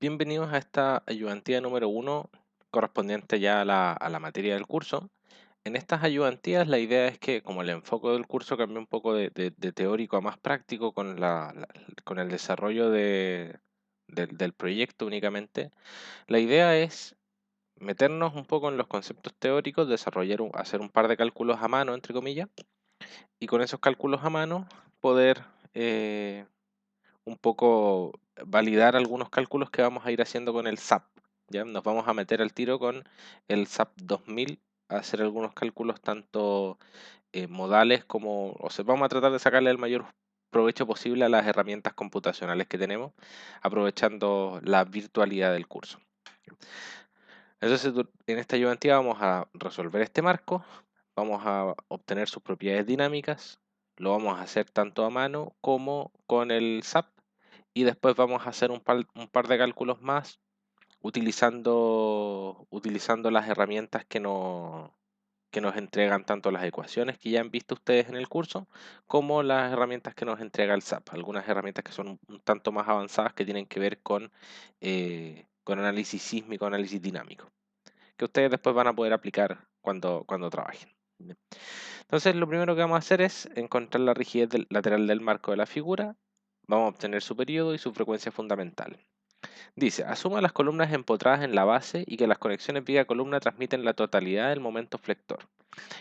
Bienvenidos a esta ayudantía número 1 correspondiente ya a la materia del curso. En estas ayudantías la idea es que como el enfoque del curso cambia un poco de teórico a más práctico con el desarrollo del proyecto únicamente, la idea es meternos un poco en los conceptos teóricos, hacer un par de cálculos a mano, entre comillas, y con esos cálculos a mano poder un poco validar algunos cálculos que vamos a ir haciendo con el SAP. ¿Ya? Nos vamos a meter al tiro con el SAP 2000 a hacer algunos cálculos tanto modales o sea, vamos a tratar de sacarle el mayor provecho posible a las herramientas computacionales que tenemos, aprovechando la virtualidad del curso. Entonces, en esta ayudantía vamos a resolver este marco, vamos a obtener sus propiedades dinámicas, lo vamos a hacer tanto a mano como con el SAP y después vamos a hacer un par de cálculos más utilizando las herramientas que nos entregan tanto las ecuaciones que ya han visto ustedes en el curso como las herramientas que nos entrega el SAP. Algunas herramientas que son un tanto más avanzadas que tienen que ver con análisis sísmico, análisis dinámico, que ustedes después van a poder aplicar cuando trabajen. Entonces, lo primero que vamos a hacer es encontrar la rigidez lateral del marco de la figura. Vamos a obtener su periodo y su frecuencia fundamental. Dice, asuma las columnas empotradas en la base y que las conexiones viga-columna transmiten la totalidad del momento flector.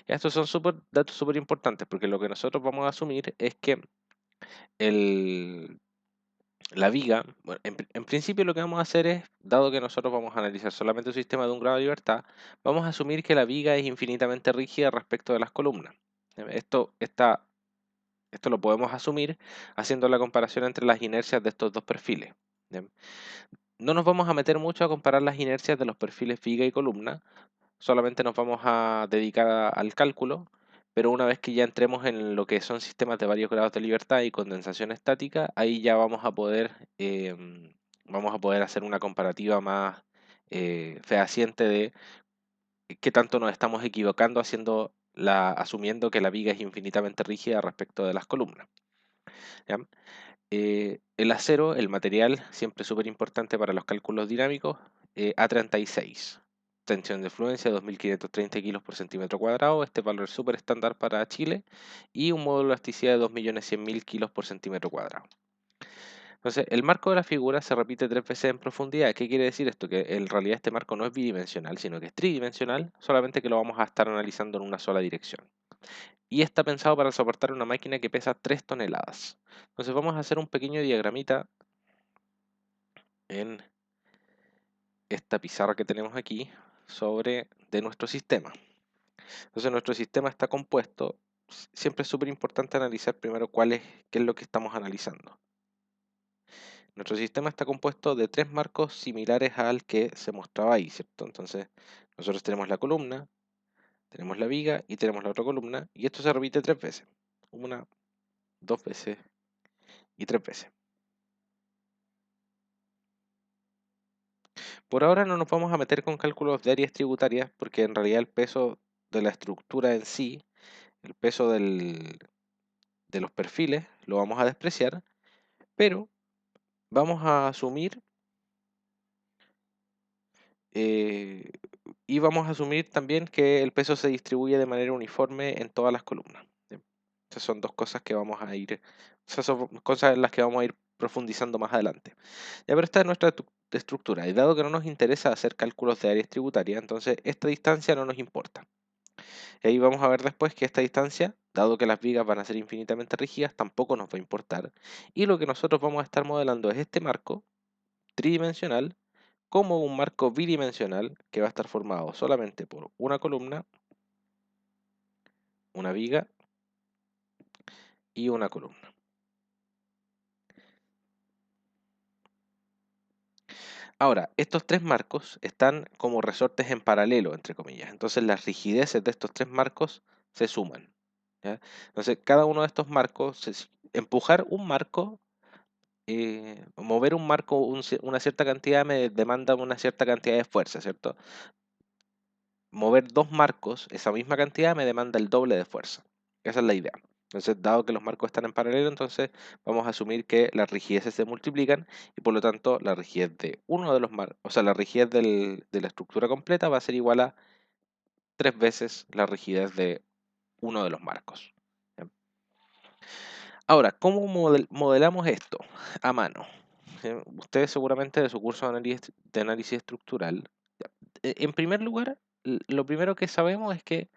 Y estos son datos súper importantes porque lo que nosotros vamos a asumir es que el, la viga, bueno, en principio lo que vamos a hacer es, dado que nosotros vamos a analizar solamente un sistema de un grado de libertad, vamos a asumir que la viga es infinitamente rígida respecto de las columnas. Esto lo podemos asumir haciendo la comparación entre las inercias de estos dos perfiles. No nos vamos a meter mucho a comparar las inercias de los perfiles viga y columna, solamente nos vamos a dedicar al cálculo, pero una vez que ya entremos en lo que son sistemas de varios grados de libertad y condensación estática, ahí ya vamos a poder hacer una comparativa más fehaciente de qué tanto nos estamos equivocando asumiendo que la viga es infinitamente rígida respecto de las columnas. ¿Ya? El acero, el material, siempre súper importante para los cálculos dinámicos, A36. Tensión de fluencia 2530 kilos por centímetro cuadrado, este valor es súper estándar para Chile, y un módulo de elasticidad de 2.100.000 kilos por centímetro cuadrado. Entonces, el marco de la figura se repite 3 veces en profundidad. ¿Qué quiere decir esto? Que en realidad este marco no es bidimensional, sino que es tridimensional, solamente que lo vamos a estar analizando en una sola dirección. Y está pensado para soportar una máquina que pesa 3 toneladas. Entonces vamos a hacer un pequeño diagramita en esta pizarra que tenemos aquí de nuestro sistema. Entonces nuestro sistema está compuesto, siempre es súper importante analizar primero qué es lo que estamos analizando. Nuestro sistema está compuesto de 3 marcos similares al que se mostraba ahí, ¿cierto? Entonces nosotros tenemos la columna, tenemos la viga y tenemos la otra columna, y esto se repite 3 veces. 1, 2 veces y 3 veces. Por ahora no nos vamos a meter con cálculos de áreas tributarias porque en realidad el peso de la estructura en sí, el peso de los perfiles, lo vamos a despreciar, pero vamos a asumir eh, y vamos a asumir también que el peso se distribuye de manera uniforme en todas las columnas. ¿Sí? Esas son dos cosas esas son cosas en las que vamos a ir profundizando más adelante. Ya, pero esta es nuestra estructura, y dado que no nos interesa hacer cálculos de áreas tributarias, entonces esta distancia no nos importa. Y ahí vamos a ver después que esta distancia, dado que las vigas van a ser infinitamente rígidas, tampoco nos va a importar. Y lo que nosotros vamos a estar modelando es este marco tridimensional como un marco bidimensional que va a estar formado solamente por una columna, una viga y una columna. Ahora, estos tres marcos están como resortes en paralelo, entre comillas. Entonces las rigideces de estos tres marcos se suman. ¿Ya? Entonces cada uno de estos marcos, empujar un marco, mover un marco una cierta cantidad me demanda una cierta cantidad de fuerza, ¿cierto? Mover dos marcos, esa misma cantidad me demanda el doble de fuerza. Esa es la idea. Entonces, dado que los marcos están en paralelo, entonces vamos a asumir que las rigideces se multiplican y por lo tanto la rigidez de uno de los marcos, o sea, la rigidez de la estructura completa va a ser igual a 3 veces la rigidez de uno de los marcos. ¿Bien? Ahora, ¿cómo modelamos esto a mano? Ustedes seguramente de su curso de análisis estructural, en primer lugar, lo primero que sabemos es que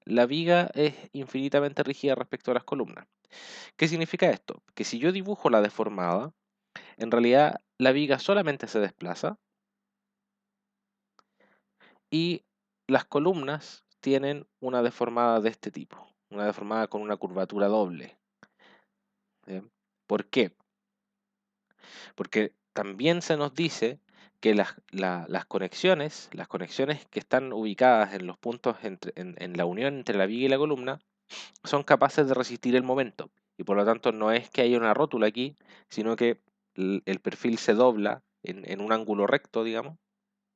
la viga es infinitamente rígida respecto a las columnas. ¿Qué significa esto? Que si yo dibujo la deformada, en realidad la viga solamente se desplaza y las columnas tienen una deformada de este tipo, una deformada con una curvatura doble. ¿Bien? ¿Por qué? Porque también se nos dice que las conexiones que están ubicadas en los puntos en la unión entre la viga y la columna, son capaces de resistir el momento. Y por lo tanto no es que haya una rótula aquí, sino que el perfil se dobla en un ángulo recto, digamos,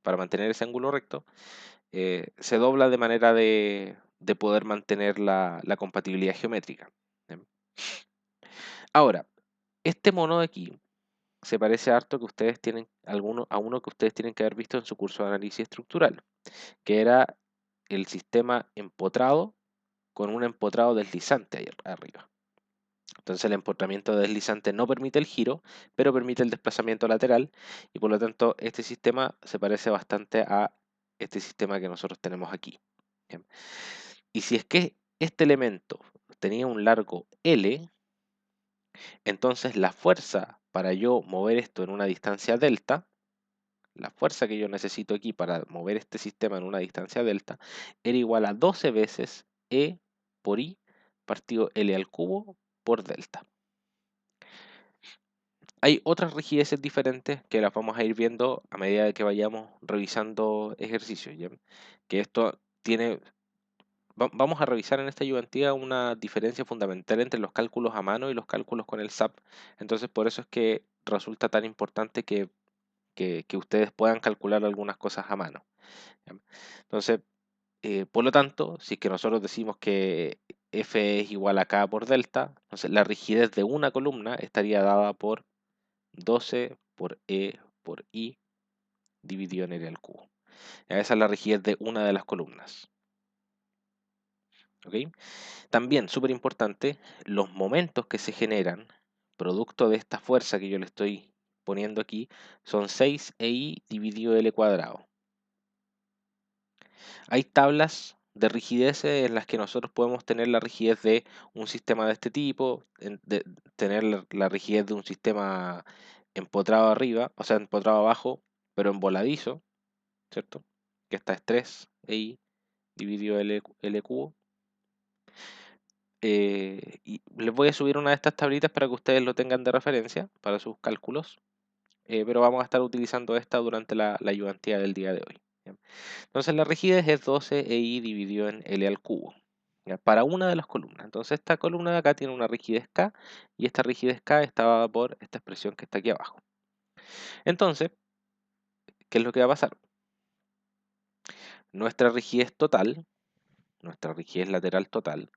para mantener ese ángulo recto, se dobla de manera de poder mantener la compatibilidad geométrica. ¿Bien? Ahora, este mono de aquí se parece harto que ustedes tienen a uno que ustedes tienen que haber visto en su curso de análisis estructural, que era el sistema empotrado con un empotrado deslizante ahí arriba. Entonces el empotramiento deslizante no permite el giro, pero permite el desplazamiento lateral y por lo tanto este sistema se parece bastante a este sistema que nosotros tenemos aquí. ¿Bien? Y si es que este elemento tenía un largo L, entonces la fuerza para yo mover esto en una distancia delta, la fuerza que yo necesito aquí para mover este sistema en una distancia delta, era igual a 12 veces E por I partido L al cubo por delta. Hay otras rigideces diferentes que las vamos a ir viendo a medida que vayamos revisando ejercicios, ¿ya? Que esto tiene... Vamos a revisar en esta ayudantía una diferencia fundamental entre los cálculos a mano y los cálculos con el SAP. Entonces, por eso es que resulta tan importante que ustedes puedan calcular algunas cosas a mano. ¿Ya? Entonces, por lo tanto, si es que nosotros decimos que F es igual a K por delta, entonces la rigidez de una columna estaría dada por 12 por E por I dividido en L al cubo. Esa es la rigidez de una de las columnas. ¿Okay? También, súper importante, los momentos que se generan producto de esta fuerza que yo le estoy poniendo aquí son 6 EI dividido L cuadrado. Hay tablas de rigidez en las que nosotros podemos tener la rigidez de un sistema de este tipo, tener la rigidez de un sistema empotrado arriba, o sea, empotrado abajo, pero en voladizo, ¿cierto? Que está es 3 EI dividido L cubo. Y les voy a subir una de estas tablitas para que ustedes lo tengan de referencia para sus cálculos, pero vamos a estar utilizando esta durante la ayudantía del día de hoy. ¿Ya? Entonces la rigidez es 12 EI dividido en L al cubo, ¿ya? Para una de las columnas. Entonces esta columna de acá tiene una rigidez K y esta rigidez K está dada por esta expresión que está aquí abajo. Entonces, ¿qué es lo que va a pasar? Nuestra rigidez total, nuestra rigidez lateral total,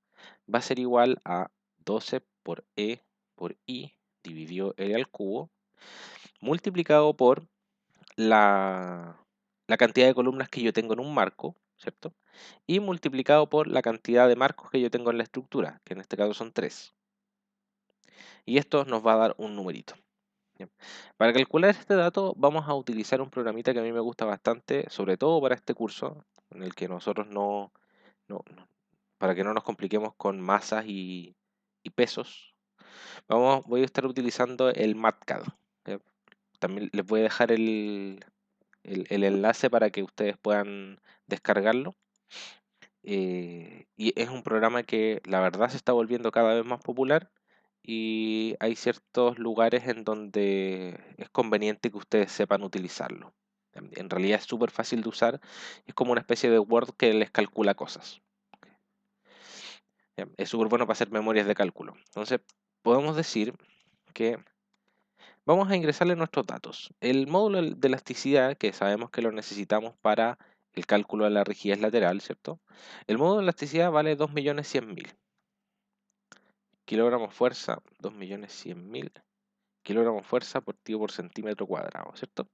va a ser igual a 12 por E por I dividido L al cubo, multiplicado por la cantidad de columnas que yo tengo en un marco, ¿cierto? Y multiplicado por la cantidad de marcos que yo tengo en la estructura, que en este caso son 3. Y esto nos va a dar un numerito. Bien. Para calcular este dato vamos a utilizar un programita que a mí me gusta bastante, sobre todo para este curso, en el que nosotros para que no nos compliquemos con masas y pesos, voy a estar utilizando el MATCAD. ¿Ya? También les voy a dejar el enlace para que ustedes puedan descargarlo. Y es un programa que la verdad se está volviendo cada vez más popular y hay ciertos lugares en donde es conveniente que ustedes sepan utilizarlo. En realidad es súper fácil de usar, es como una especie de Word que les calcula cosas. Es súper bueno para hacer memorias de cálculo. Entonces, podemos decir que vamos a ingresarle nuestros datos. El módulo de elasticidad, que sabemos que lo necesitamos para el cálculo de la rigidez lateral, ¿cierto? El módulo de elasticidad vale 2.100.000. kilogramos fuerza, 2.100.000 kilogramos fuerza partido por centímetro cuadrado, ¿cierto?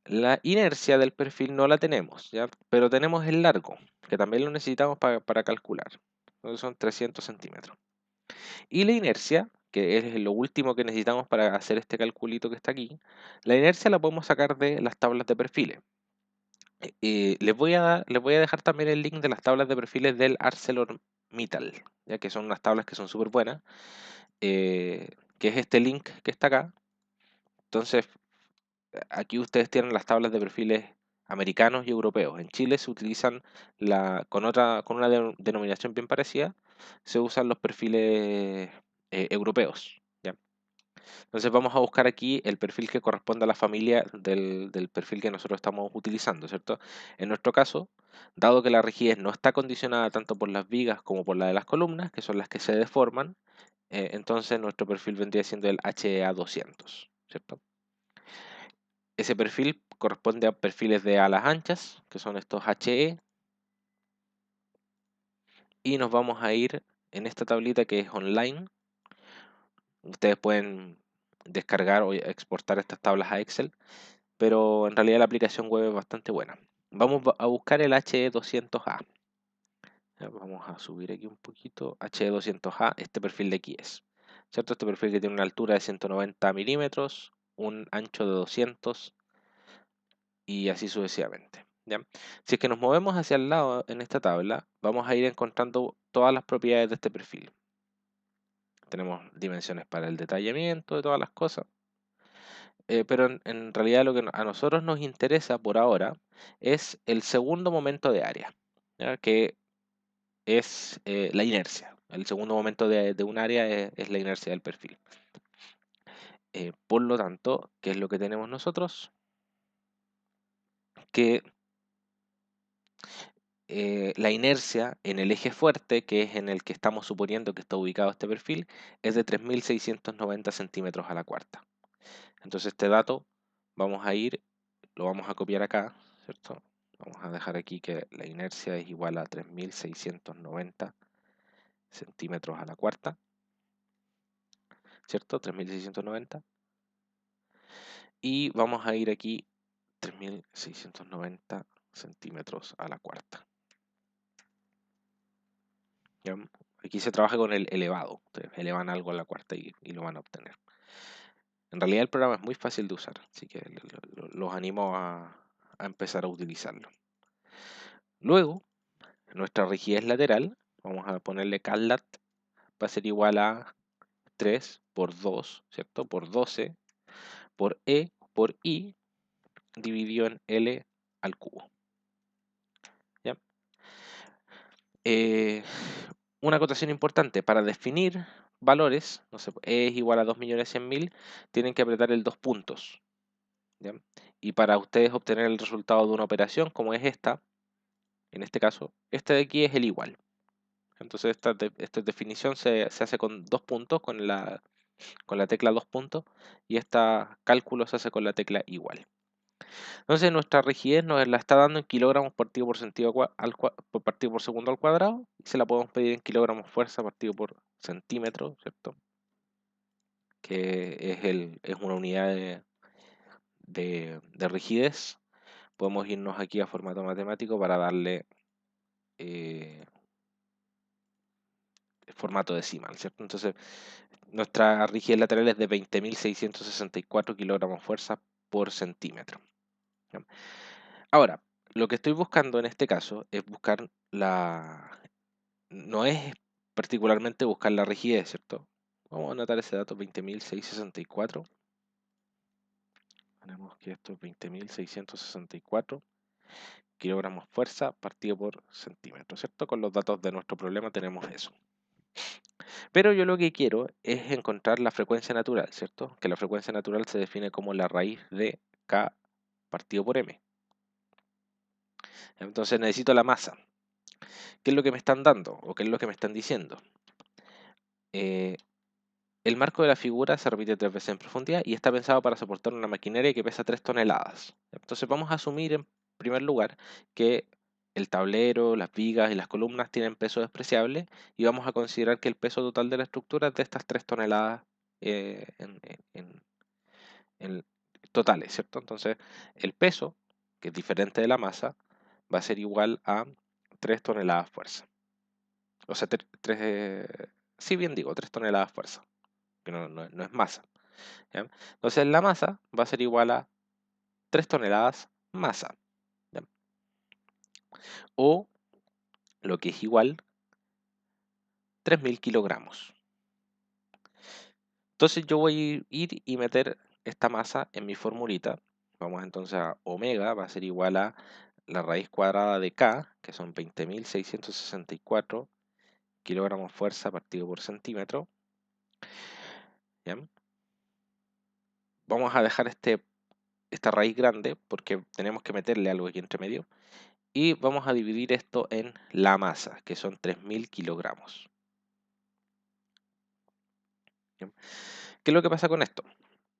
La inercia del perfil no la tenemos, ¿ya? Pero tenemos el largo, que también lo necesitamos para calcular. Entonces son 300 centímetros. Y la inercia, que es lo último que necesitamos para hacer este calculito que está aquí, la inercia la podemos sacar de las tablas de perfiles. Les voy a dejar también el link de las tablas de perfiles del ArcelorMittal, ya que son unas tablas que son súper buenas, que es este link que está acá. Entonces, aquí ustedes tienen las tablas de perfiles americanos y europeos. En Chile se utilizan con una denominación bien parecida, se usan los perfiles europeos. ¿Ya? Entonces vamos a buscar aquí el perfil que corresponde a la familia del perfil que nosotros estamos utilizando, ¿cierto? En nuestro caso, dado que la rigidez no está condicionada tanto por las vigas como por la de las columnas, que son las que se deforman, entonces nuestro perfil vendría siendo el HEA 200, ¿cierto? Ese perfil corresponde a perfiles de alas anchas, que son estos HE, y nos vamos a ir en esta tablita que es online. Ustedes pueden descargar o exportar estas tablas a Excel, pero en realidad la aplicación web es bastante buena. Vamos a buscar el HE200A. Vamos a subir aquí un poquito. HE200A, este perfil de aquí es, ¿cierto? Este perfil que tiene una altura de 190 milímetros, un ancho de 200 y así sucesivamente. ¿Ya? Si es que nos movemos hacia el lado en esta tabla, vamos a ir encontrando todas las propiedades de este perfil. Tenemos dimensiones para el detallamiento de todas las cosas. Pero en realidad lo que a nosotros nos interesa por ahora es el segundo momento de área, ¿ya? Que es la inercia. El segundo momento de un área es la inercia del perfil. Por lo tanto, ¿qué es lo que tenemos nosotros? Que la inercia en el eje fuerte, que es en el que estamos suponiendo que está ubicado este perfil, es de 3.690 centímetros a la cuarta. Entonces este dato vamos a ir, lo vamos a copiar acá, ¿cierto? Vamos a dejar aquí que la inercia es igual a 3.690 centímetros a la cuarta, ¿cierto? 3.690. Y vamos a ir aquí 3.690 centímetros a la cuarta. ¿Ya? Aquí se trabaja con el elevado. Ustedes elevan algo a la cuarta y lo van a obtener. En realidad el programa es muy fácil de usar, así que los animo a empezar a utilizarlo. Luego, nuestra rigidez lateral, vamos a ponerle CalLat, va a ser igual a 3 por 2, ¿cierto? Por 12, por E por I, dividido en L al cubo. ¿Ya? Una acotación importante, para definir valores, no sé, E es igual a 2.100.000, tienen que apretar el 2 puntos. ¿Ya? Y para ustedes obtener el resultado de una operación como es esta, en este caso, este de aquí es el igual. Entonces esta definición se hace con 2 puntos, con la tecla 2 puntos, y este cálculo se hace con la tecla igual. Entonces nuestra rigidez nos la está dando en kilogramos partido por partido por segundo al cuadrado, y se la podemos pedir en kilogramos fuerza partido por centímetro, ¿cierto? Que es una unidad de rigidez. Podemos irnos aquí a formato matemático para darle formato decimal, ¿cierto? Entonces nuestra rigidez lateral es de 20.664 kilogramos fuerza por centímetro. ¿Ya? Ahora, lo que estoy buscando en este caso es buscar no es particularmente buscar la rigidez, ¿cierto? Vamos a anotar ese dato, 20.664. Tenemos que esto es 20.664 kilogramos fuerza partido por centímetro, ¿cierto? Con los datos de nuestro problema tenemos eso. Pero yo lo que quiero es encontrar la frecuencia natural, ¿cierto? Que la frecuencia natural se define como la raíz de K partido por M. Entonces necesito la masa. ¿Qué es lo que me están dando? ¿O qué es lo que me están diciendo? El marco de la figura se repite 3 veces en profundidad y está pensado para soportar una maquinaria que pesa 3 toneladas. Entonces vamos a asumir en primer lugar que el tablero, las vigas y las columnas tienen peso despreciable y vamos a considerar que el peso total de la estructura es de estas 3 toneladas eh, en, en- en totales, ¿cierto? Entonces, el peso, que es diferente de la masa, va a ser igual a 3 toneladas fuerza. O sea, sí bien digo, 3 toneladas fuerza, que no es masa. ¿Ya? Entonces, la masa va a ser igual a 3 toneladas masa. ¿Ya? O lo que es igual, 3.000 kilogramos. Entonces yo voy a ir y meter esta masa en mi formulita. Vamos entonces a omega, va a ser igual a la raíz cuadrada de K, que son 20.664 kilogramos fuerza partido por centímetro. ¿Ya? Vamos a dejar esta raíz grande porque tenemos que meterle algo aquí entre medio. Y vamos a dividir esto en la masa, que son 3.000 kilogramos. ¿Ya? ¿Qué es lo que pasa con esto?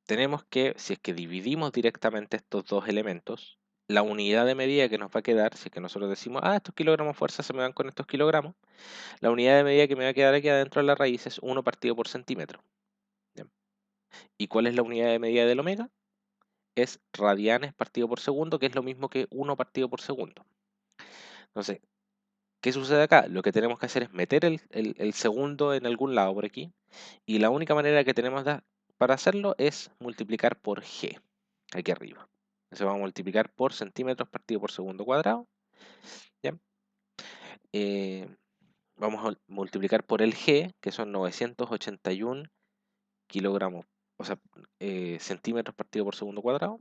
Tenemos que, si es que dividimos directamente estos dos elementos, la unidad de medida que nos va a quedar, si es que nosotros decimos, estos kilogramos fuerza se me van con estos kilogramos, la unidad de medida que me va a quedar aquí adentro de la raíz es 1 partido por centímetro. ¿Ya? ¿Y cuál es la unidad de medida del omega? Es radianes partido por segundo, que es lo mismo que 1 partido por segundo. Entonces, ¿qué sucede acá? Lo que tenemos que hacer es meter el segundo en algún lado por aquí, y la única manera que tenemos para hacerlo es multiplicar por g, aquí arriba. Se va a multiplicar por centímetros partido por segundo cuadrado. ¿Ya? Eh, Vamos a multiplicar por el g, que son 981 kilogramos, o sea, centímetros partido por segundo cuadrado.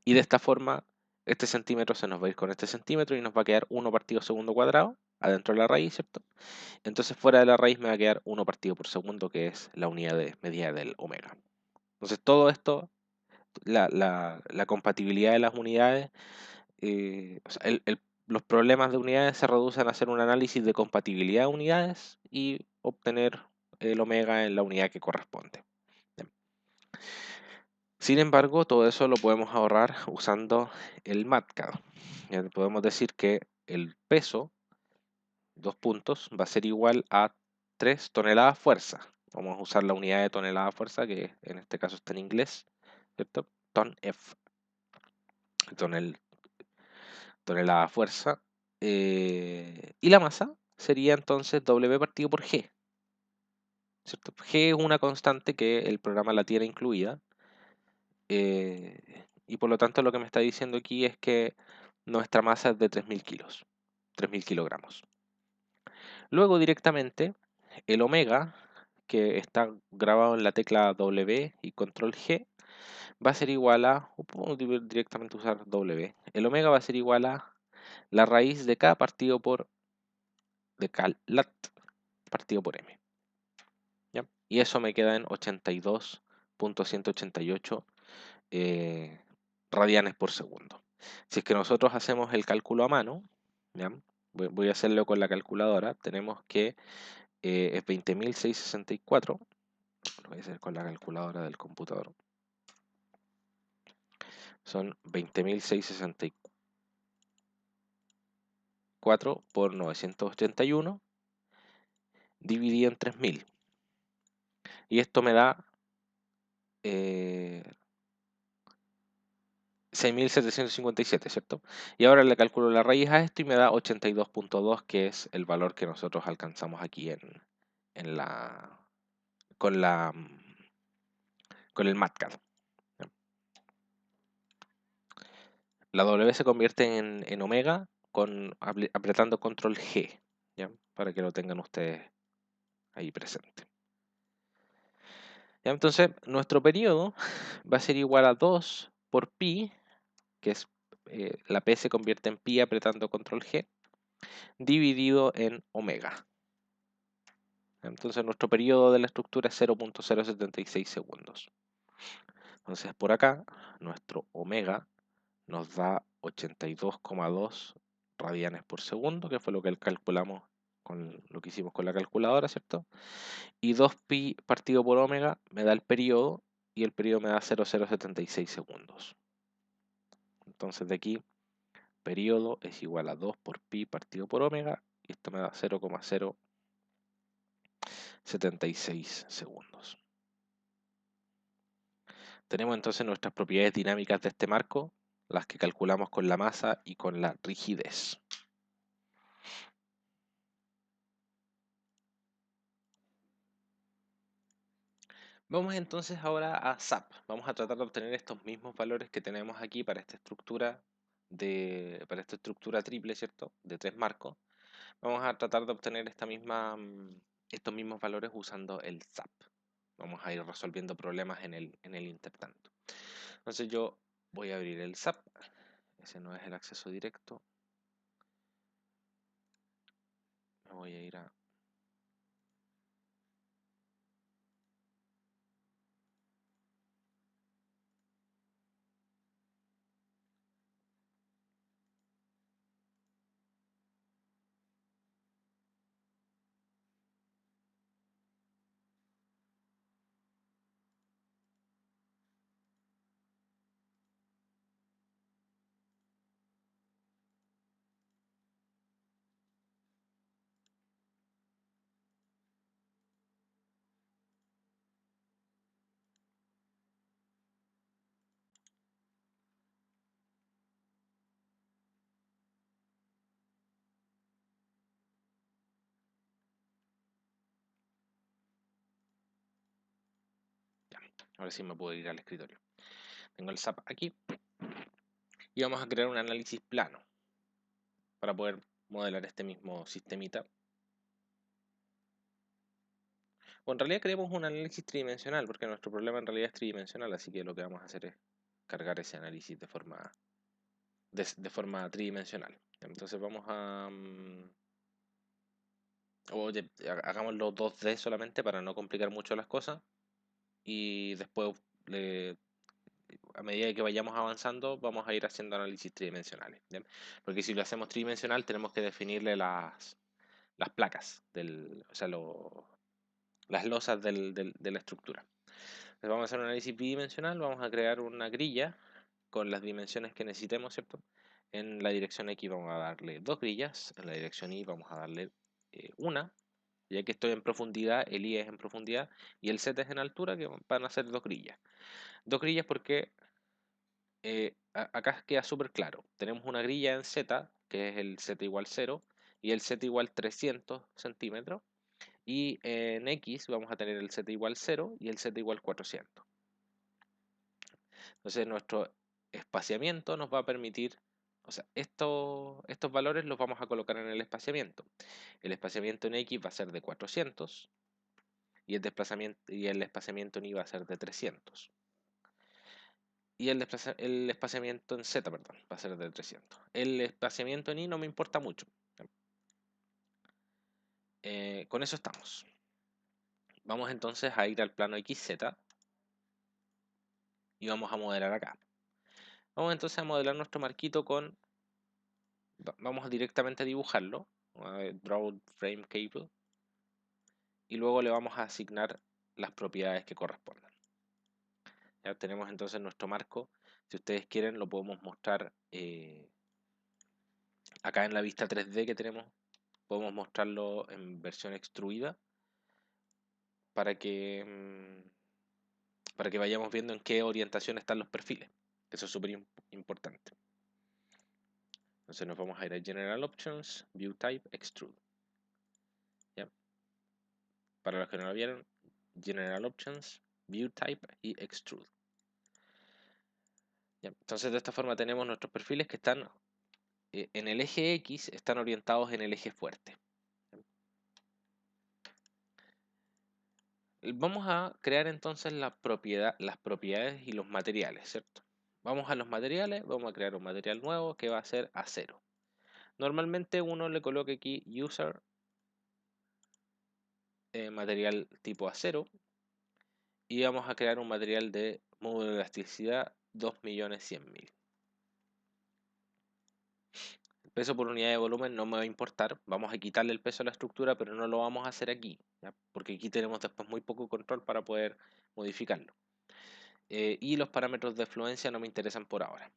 Y de esta forma, este centímetro se nos va a ir con este centímetro y nos va a quedar 1 partido segundo cuadrado adentro de la raíz, ¿cierto? Entonces fuera de la raíz me va a quedar 1 partido por segundo, que es la unidad de medida del omega. Entonces todo esto, la compatibilidad de las unidades, o sea, los problemas de unidades se reducen a hacer un análisis de compatibilidad de unidades y obtener el omega en la unidad que corresponde. Sin embargo, todo eso lo podemos ahorrar usando el MATCAD. Ya podemos decir que el peso, dos puntos, va a ser igual a 3 toneladas fuerza. Vamos a usar la unidad de tonelada fuerza, que en este caso está en inglés, ¿cierto? Ton F, tonelada fuerza. Y la masa sería entonces W partido por G, ¿cierto? G es una constante que el programa la tiene incluida. Y por lo tanto lo que me está diciendo aquí es que nuestra masa es de 3.000 kilos, 3.000 kilogramos. Luego directamente el omega, que está grabado en la tecla W y control G, va a ser igual a, o podemos directamente usar W, el omega va a ser igual a la raíz de K partido por, de K lat partido por M. ¿Ya? Y eso me queda en 82.188 radianes por segundo. Si es que nosotros hacemos el cálculo a mano, ¿ya? Voy a hacerlo con la calculadora, tenemos que es 20.664, lo voy a hacer con la calculadora del computador, son 20.664 por 981 dividido en 3.000. Y esto me da 6.757, ¿cierto? Y ahora le calculo la raíz a esto y me da 82.2, que es el valor que nosotros alcanzamos aquí en la, con la, con el MATCAD. La W se convierte en omega apretando control G, ¿ya? Para que lo tengan ustedes ahí presente. ¿Ya? Entonces, nuestro periodo va a ser igual a 2 por pi, que es la P se convierte en pi apretando control G, dividido en omega. Entonces nuestro periodo de la estructura es 0.076 segundos. Entonces por acá nuestro omega nos da 82,2 radianes por segundo, que fue lo que calculamos con lo que hicimos con la calculadora, ¿cierto? Y 2pi partido por omega me da el periodo y el periodo me da 0.076 segundos. Entonces de aquí periodo es igual a 2 por pi partido por omega, y esto me da 0,076 segundos. Tenemos entonces nuestras propiedades dinámicas de este marco, las que calculamos con la masa y con la rigidez. Vamos entonces ahora a SAP. Vamos a tratar de obtener estos mismos valores que tenemos aquí para esta estructura triple, ¿cierto? De 3 marcos. Vamos a tratar de obtener estos mismos valores usando el SAP. Vamos a ir resolviendo problemas en el intertanto. Entonces yo voy a abrir el SAP. Ese no es el acceso directo. Me voy a ir a... Ya, ahora sí me puedo ir al escritorio. Tengo el SAP aquí y vamos a crear un análisis plano para poder modelar este mismo sistemita. O en realidad queremos un análisis tridimensional, porque nuestro problema en realidad es tridimensional, así que lo que vamos a hacer es cargar ese análisis de forma tridimensional. Entonces vamos a... oye, hagámoslo 2D solamente para no complicar mucho las cosas, y después, a medida que vayamos avanzando, vamos a ir haciendo análisis tridimensionales. ¿Bien? Porque si lo hacemos tridimensional tenemos que definirle las placas, o sea, las losas de la estructura. Entonces vamos a hacer un análisis bidimensional, vamos a crear una grilla con las dimensiones que necesitemos, ¿cierto? En la dirección X vamos a darle 2 grillas, en la dirección Y vamos a darle una, ya que estoy en profundidad, el Y es en profundidad y el Z es en altura, que van a ser 2 grillas. 2 grillas porque acá queda súper claro. Tenemos una grilla en Z, que es el Z igual 0, y el Z igual 300 centímetros. Y en X vamos a tener el Z igual 0 y el Z igual 400. Entonces nuestro espaciamiento nos va a permitir, o sea, estos valores los vamos a colocar en el espaciamiento. El espaciamiento en X va a ser de 400 y el espaciamiento en Y va a ser de 300. Y el espaciamiento en Z, perdón, va a ser de 300. El espaciamiento en Y no me importa mucho. Con eso estamos. Vamos entonces a ir al plano XZ y vamos a modelar acá. Vamos entonces a modelar nuestro marquito vamos directamente a dibujarlo. Draw Frame Cable. Y luego le vamos a asignar las propiedades que correspondan. Ya tenemos entonces nuestro marco. Si ustedes quieren lo podemos mostrar acá en la vista 3D que tenemos. Podemos mostrarlo en versión extruida para que, para que vayamos viendo en qué orientación están los perfiles. Eso es súper importante. Entonces nos vamos a ir a General Options, View Type, Extrude. ¿Ya? Para los que no lo vieron, General Options, View Type y Extrude. ¿Ya? Entonces de esta forma tenemos nuestros perfiles que están en el eje X, están orientados en el eje fuerte. Vamos a crear entonces las propiedades y los materiales, ¿cierto? Vamos a los materiales, vamos a crear un material nuevo que va a ser acero. Normalmente uno le coloca aquí user material tipo acero y vamos a crear un material de módulo de elasticidad 2.100.000. El peso por unidad de volumen no me va a importar, vamos a quitarle el peso a la estructura, pero no lo vamos a hacer aquí, ¿ya? Porque aquí tenemos después muy poco control para poder modificarlo. Y los parámetros de fluencia no me interesan por ahora.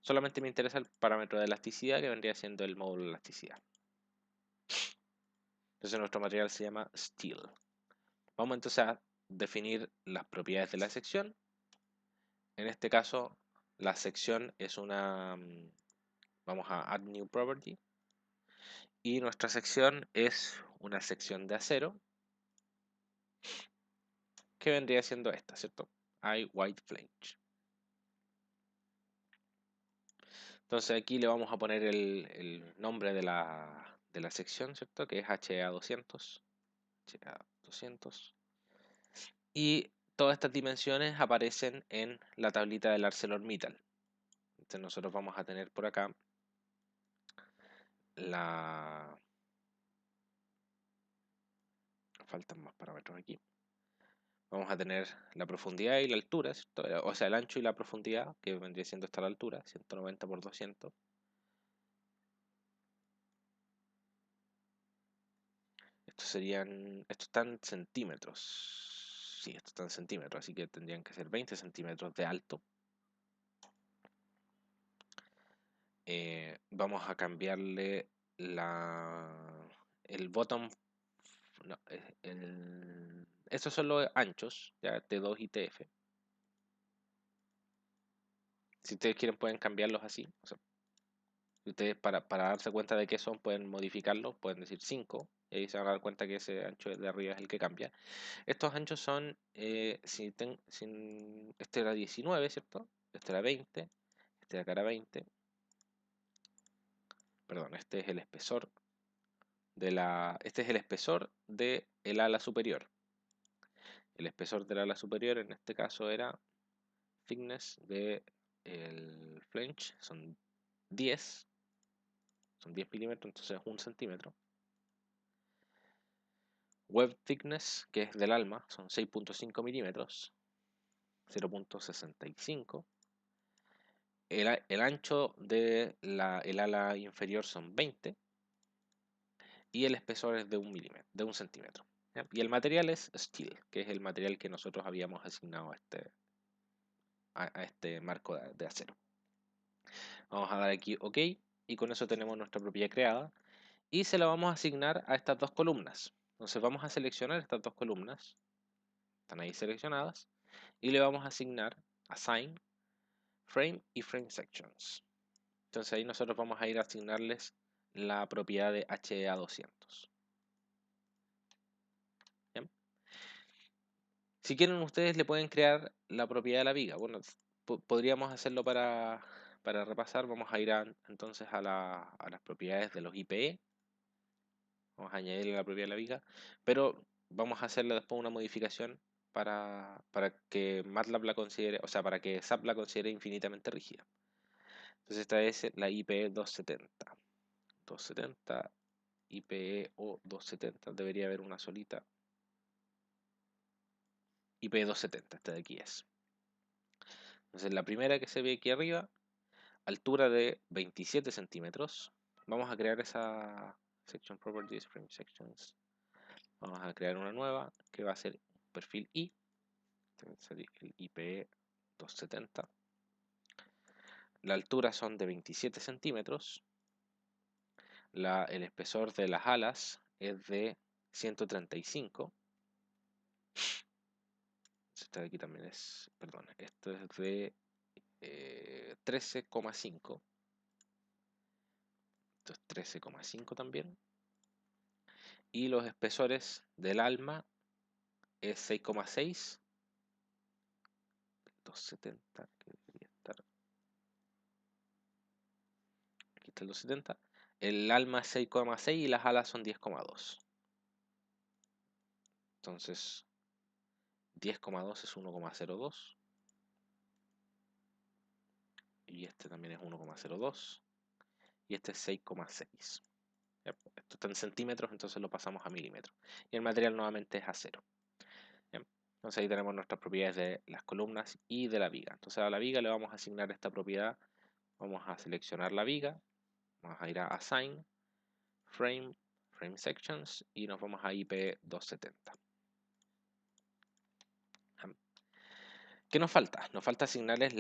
Solamente me interesa el parámetro de elasticidad, que vendría siendo el módulo de elasticidad. Entonces nuestro material se llama steel. Vamos entonces a definir las propiedades de la sección. En este caso, la sección es una... Vamos a add new property. Y nuestra sección es una sección de acero, que vendría siendo esta, ¿cierto? I white flange. Entonces aquí le vamos a poner el nombre de la sección, ¿cierto? Que es HA200. HA200. Y todas estas dimensiones aparecen en la tablita del ArcelorMittal. Entonces nosotros vamos a tener por acá la... Faltan más parámetros aquí. Vamos a tener la profundidad y la altura, ¿cierto? O sea, el ancho y la profundidad, que vendría siendo esta la altura, 190 por 200. Esto está en centímetros. Sí, esto está en centímetros, así que tendrían que ser 20 centímetros de alto. Vamos a cambiarle el bottom. No, estos son los anchos, ya T2 y TF. Si ustedes quieren pueden cambiarlos así. O sea, si ustedes para darse cuenta de qué son pueden modificarlos, pueden decir 5 y ahí se van a dar cuenta que ese ancho de arriba es el que cambia. Estos anchos son, este era 19, ¿cierto? Este era 20, este de acá era 20. Perdón, este es el espesor este es el espesor del ala superior. El espesor del ala superior en este caso era thickness de el flange, son 10 milímetros, entonces 1 centímetro. Web thickness, que es del alma, son 6.5 milímetros, 0.65. El ancho de el ala inferior son 20 y el espesor es de 1 milímetro, de 1 centímetro. ¿Ya? Y el material es steel, que es el material que nosotros habíamos asignado a este marco de acero. Vamos a dar aquí OK y con eso tenemos nuestra propiedad creada y se la vamos a asignar a estas dos columnas. Entonces vamos a seleccionar estas dos columnas, están ahí seleccionadas, y le vamos a asignar assign frame y frame sections. Entonces ahí nosotros vamos a ir a asignarles la propiedad de HA200. ¿Bien? Si quieren ustedes le pueden crear la propiedad de la viga. Bueno, podríamos hacerlo para repasar. Vamos a ir entonces a las propiedades de los IPE. Vamos a añadirle la propiedad de la viga, pero vamos a hacerle después una modificación para que MATLAB la considere, o sea, para que SAP la considere infinitamente rígida. Entonces esta es la IPE 270. 270, IPE o 270, debería haber una solita. IPE 270, esta de aquí es. Entonces la primera que se ve aquí arriba, altura de 27 centímetros. Vamos a crear esa section properties, frame sections. Vamos a crear una nueva que va a ser perfil I. El IPE 270. La altura son de 27 centímetros. El espesor de las alas es de 135. Este de aquí también es, perdón, esto es de 13,5. Esto es 13,5 también. Y los espesores del alma es 6,6. 270, que debería estar. Aquí está el 270. El alma es 6,6 y las alas son 10,2. Entonces, 10,2 es 1,02. Y este también es 1,02. Y este es 6,6. Esto está en centímetros, entonces lo pasamos a milímetros. Y el material nuevamente es acero. Entonces ahí tenemos nuestras propiedades de las columnas y de la viga. Entonces a la viga le vamos a asignar esta propiedad. Vamos a seleccionar la viga. Vamos a ir a Assign, Frame, Frame Sections y nos vamos a IP270. ¿Qué nos falta? Nos falta asignarles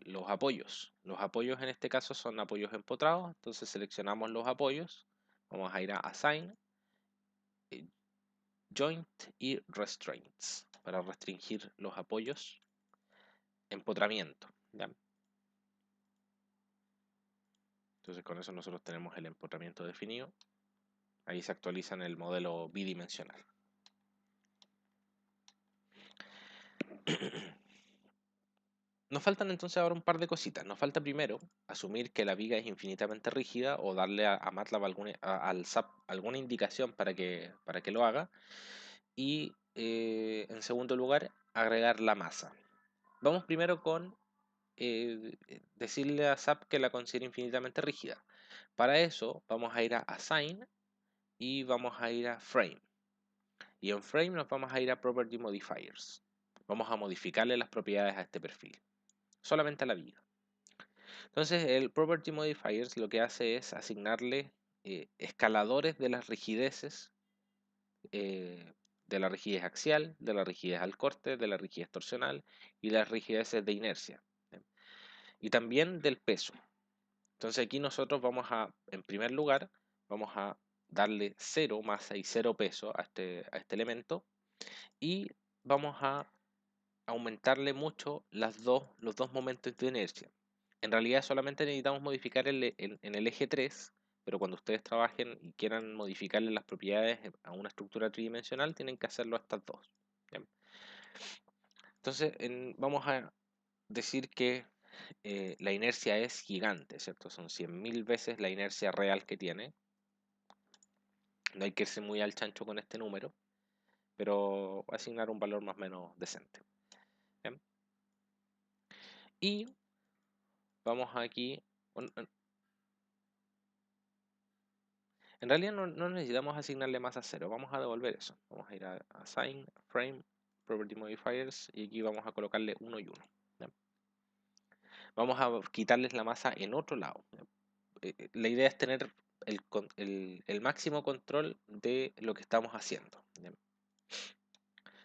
los apoyos. Los apoyos en este caso son apoyos empotrados, entonces seleccionamos los apoyos, vamos a ir a Assign, Joint y Restraints para restringir los apoyos, empotramiento. ¿Ya? Entonces con eso nosotros tenemos el empotramiento definido. Ahí se actualiza en el modelo bidimensional. Nos faltan entonces ahora un par de cositas. Nos falta primero asumir que la viga es infinitamente rígida o darle a MATLAB al SAP alguna indicación para que lo haga. Y en segundo lugar, agregar la masa. Vamos primero con decirle a SAP que la considere infinitamente rígida. Para eso vamos a ir a Assign y vamos a ir a Frame. Y en Frame nos vamos a ir a Property Modifiers. Vamos a modificarle las propiedades a este perfil. Solamente a la viga. Entonces el Property Modifiers lo que hace es asignarle escaladores de las rigideces, de la rigidez axial, de la rigidez al corte, de la rigidez torsional y las rigideces de inercia. Y también del peso. Entonces aquí nosotros vamos a, en primer lugar, vamos a darle 0 masa y 0 peso a este elemento y vamos a aumentarle mucho los dos momentos de inercia. En realidad solamente necesitamos modificar en el eje 3, pero cuando ustedes trabajen y quieran modificarle las propiedades a una estructura tridimensional, tienen que hacerlo a estas dos. ¿Bien? Entonces vamos a decir que la inercia es gigante, ¿cierto? Son 100.000 veces la inercia real que tiene. No hay que irse muy al chancho con este número, pero asignar un valor más o menos decente. ¿Bien? Y vamos aquí. En realidad no necesitamos asignarle masa 0, vamos a devolver eso. Vamos a ir a Assign, Frame, Property Modifiers y aquí vamos a colocarle 1 y 1. ¿Ya? Vamos a quitarles la masa en otro lado. La idea es tener el máximo control de lo que estamos haciendo. ¿Ya?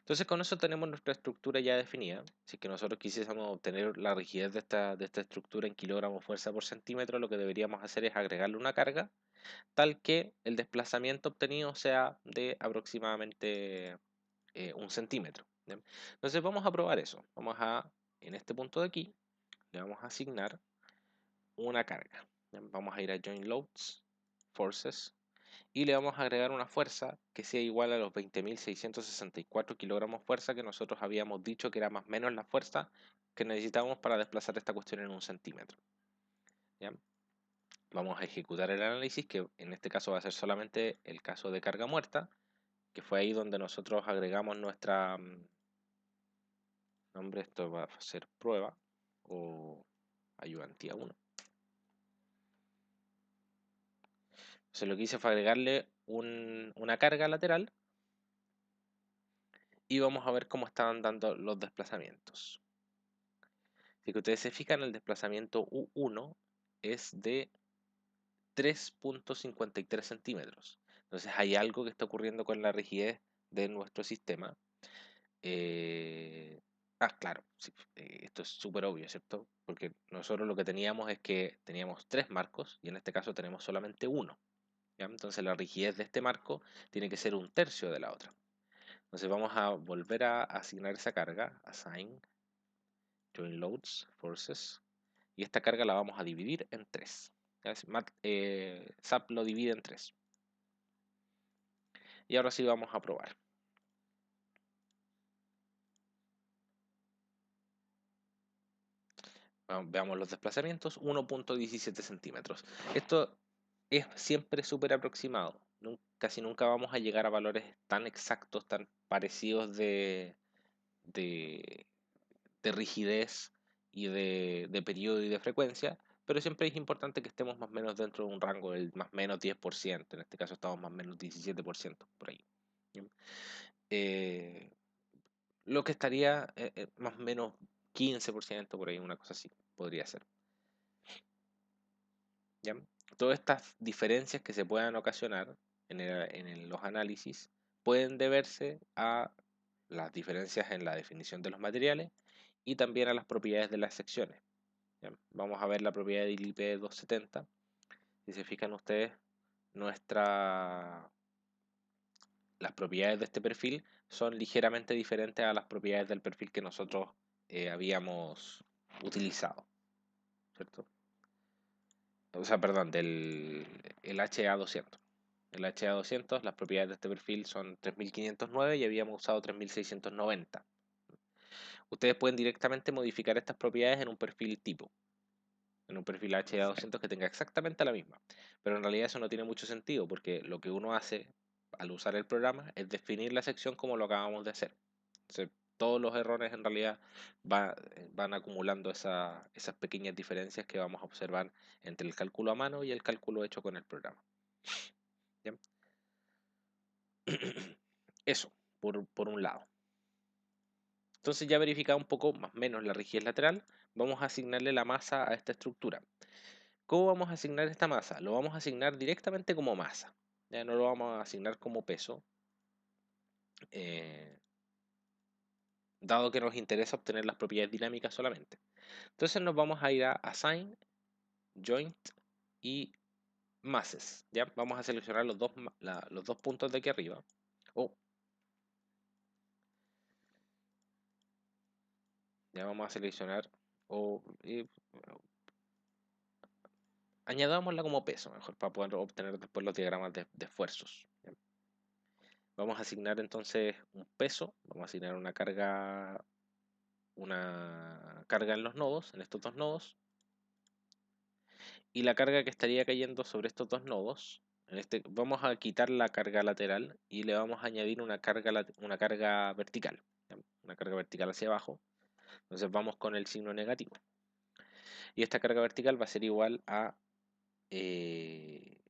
Entonces con eso tenemos nuestra estructura ya definida. Si es que nosotros quisiésemos obtener la rigidez de esta estructura en kilogramos fuerza por centímetro, lo que deberíamos hacer es agregarle una carga tal que el desplazamiento obtenido sea de aproximadamente 1 centímetro. ¿Bien? Entonces vamos a probar eso. En este punto de aquí, le vamos a asignar una carga. ¿Bien? Vamos a ir a Join Loads, Forces, y le vamos a agregar una fuerza que sea igual a los 20.664 kilogramos fuerza que nosotros habíamos dicho que era más o menos la fuerza que necesitábamos para desplazar esta cuestión en 1 centímetro. ¿Bien? Vamos a ejecutar el análisis, que en este caso va a ser solamente el caso de carga muerta, que fue ahí donde nosotros agregamos nuestra nombre, esto va a ser prueba o ayudantía 1. Entonces lo que hice fue agregarle una carga lateral y vamos a ver cómo estaban dando los desplazamientos. Si que ustedes se fijan, el desplazamiento U1 es de 3.53 centímetros. Entonces hay algo que está ocurriendo con la rigidez de nuestro sistema. Claro, sí, esto es súper obvio, ¿cierto? Porque nosotros lo que teníamos es que teníamos 3 marcos y en este caso tenemos solamente uno. ¿Ya? Entonces la rigidez de este marco tiene que ser 1/3 de la otra. Entonces vamos a volver a asignar esa carga, assign, join loads, forces, y esta carga la vamos a dividir en 3. SAP lo divide en 3. Y ahora sí vamos a probar. Veamos los desplazamientos, 1.17 centímetros. Esto es siempre súper aproximado. Casi nunca vamos a llegar a valores tan exactos, tan parecidos de, de rigidez y de periodo y de frecuencia, pero siempre es importante que estemos más o menos dentro de un rango del más o menos 10%. En este caso estamos más o menos 17% por ahí. Eh, lo que estaría más o menos 15% por ahí, una cosa así, podría ser. ¿Ya? Todas estas diferencias que se puedan ocasionar en los análisis pueden deberse a las diferencias en la definición de los materiales y también a las propiedades de las secciones. Bien, vamos a ver la propiedad del IP270. Si se fijan ustedes, las propiedades de este perfil son ligeramente diferentes a las propiedades del perfil que nosotros habíamos utilizado, ¿cierto? O sea, perdón, el HA200. El HA200, las propiedades de este perfil son 3509 y habíamos usado 3690. Ustedes pueden directamente modificar estas propiedades en un perfil tipo, en un perfil HA200 que tenga exactamente la misma. Pero en realidad eso no tiene mucho sentido porque lo que uno hace al usar el programa es definir la sección como lo acabamos de hacer. Entonces, todos los errores en realidad van acumulando esas pequeñas diferencias que vamos a observar entre el cálculo a mano y el cálculo hecho con el programa. ¿Bien? Eso, por un lado. Entonces ya verificado un poco más o menos la rigidez lateral, vamos a asignarle la masa a esta estructura. ¿Cómo vamos a asignar esta masa? Lo vamos a asignar directamente como masa. Ya no lo vamos a asignar como peso, eh, dado que nos interesa obtener las propiedades dinámicas solamente. Entonces nos vamos a ir a Assign, Joint y Masses. ¿Ya? Vamos a seleccionar los dos puntos de aquí arriba. Ya vamos a seleccionar o añadámosla como peso, mejor, para poder obtener después los diagramas de esfuerzos. ¿Ya? Vamos a asignar entonces un peso, vamos a asignar una carga en los nodos, en estos dos nodos, y la carga que estaría cayendo sobre estos dos nodos, vamos a quitar la carga lateral y le vamos a añadir una carga vertical, ¿ya? Una carga vertical hacia abajo. Entonces vamos con el signo negativo. Y esta carga vertical va a ser igual a eh,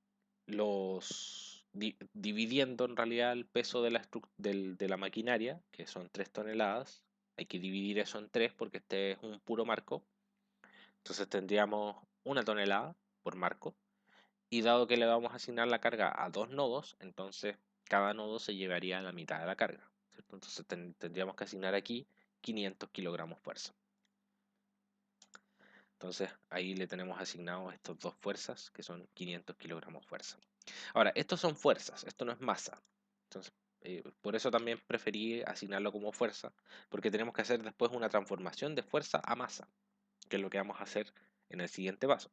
dividiendo en realidad el peso de la maquinaria, que son 3 toneladas. Hay que dividir eso en 3 porque este es un puro marco. Entonces tendríamos 1 tonelada por marco. Y dado que le vamos a asignar la carga a dos nodos, entonces cada nodo se llevaría la mitad de la carga, ¿cierto? Entonces tendríamos que asignar aquí 500 kilogramos fuerza. Entonces ahí le tenemos asignados estas dos fuerzas que son 500 kilogramos fuerza. Ahora, estos son fuerzas, esto no es masa. Entonces, por eso también preferí asignarlo como fuerza, porque tenemos que hacer después una transformación de fuerza a masa, que es lo que vamos a hacer en el siguiente paso.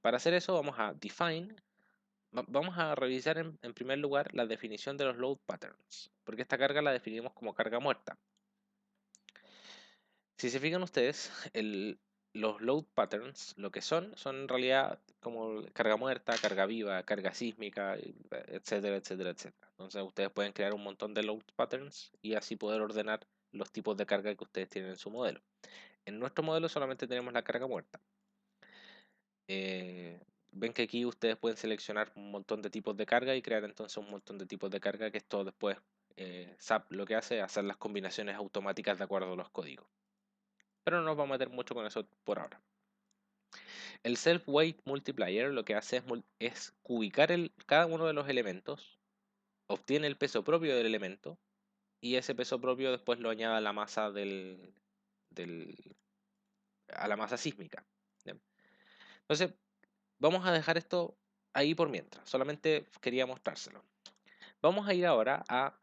Para hacer eso vamos a define, vamos a revisar en primer lugar la definición de los load patterns, porque esta carga la definimos como carga muerta. Si se fijan ustedes, los load patterns, lo que son en realidad como carga muerta, carga viva, carga sísmica, etcétera, etcétera, etcétera. Entonces ustedes pueden crear un montón de load patterns y así poder ordenar los tipos de carga que ustedes tienen en su modelo. En nuestro modelo solamente tenemos la carga muerta. Ven que aquí ustedes pueden seleccionar un montón de tipos de carga y crear entonces un montón de tipos de carga que esto después SAP lo que hace es hacer las combinaciones automáticas de acuerdo a los códigos. Pero no nos vamos a meter mucho con eso por ahora. El self-weight multiplier lo que hace es cubicar cada uno de los elementos, obtiene el peso propio del elemento y ese peso propio después lo añade a la masa del- a la masa sísmica. ¿Bien? Entonces, vamos a dejar esto ahí por mientras, solamente quería mostrárselo. Vamos a ir ahora a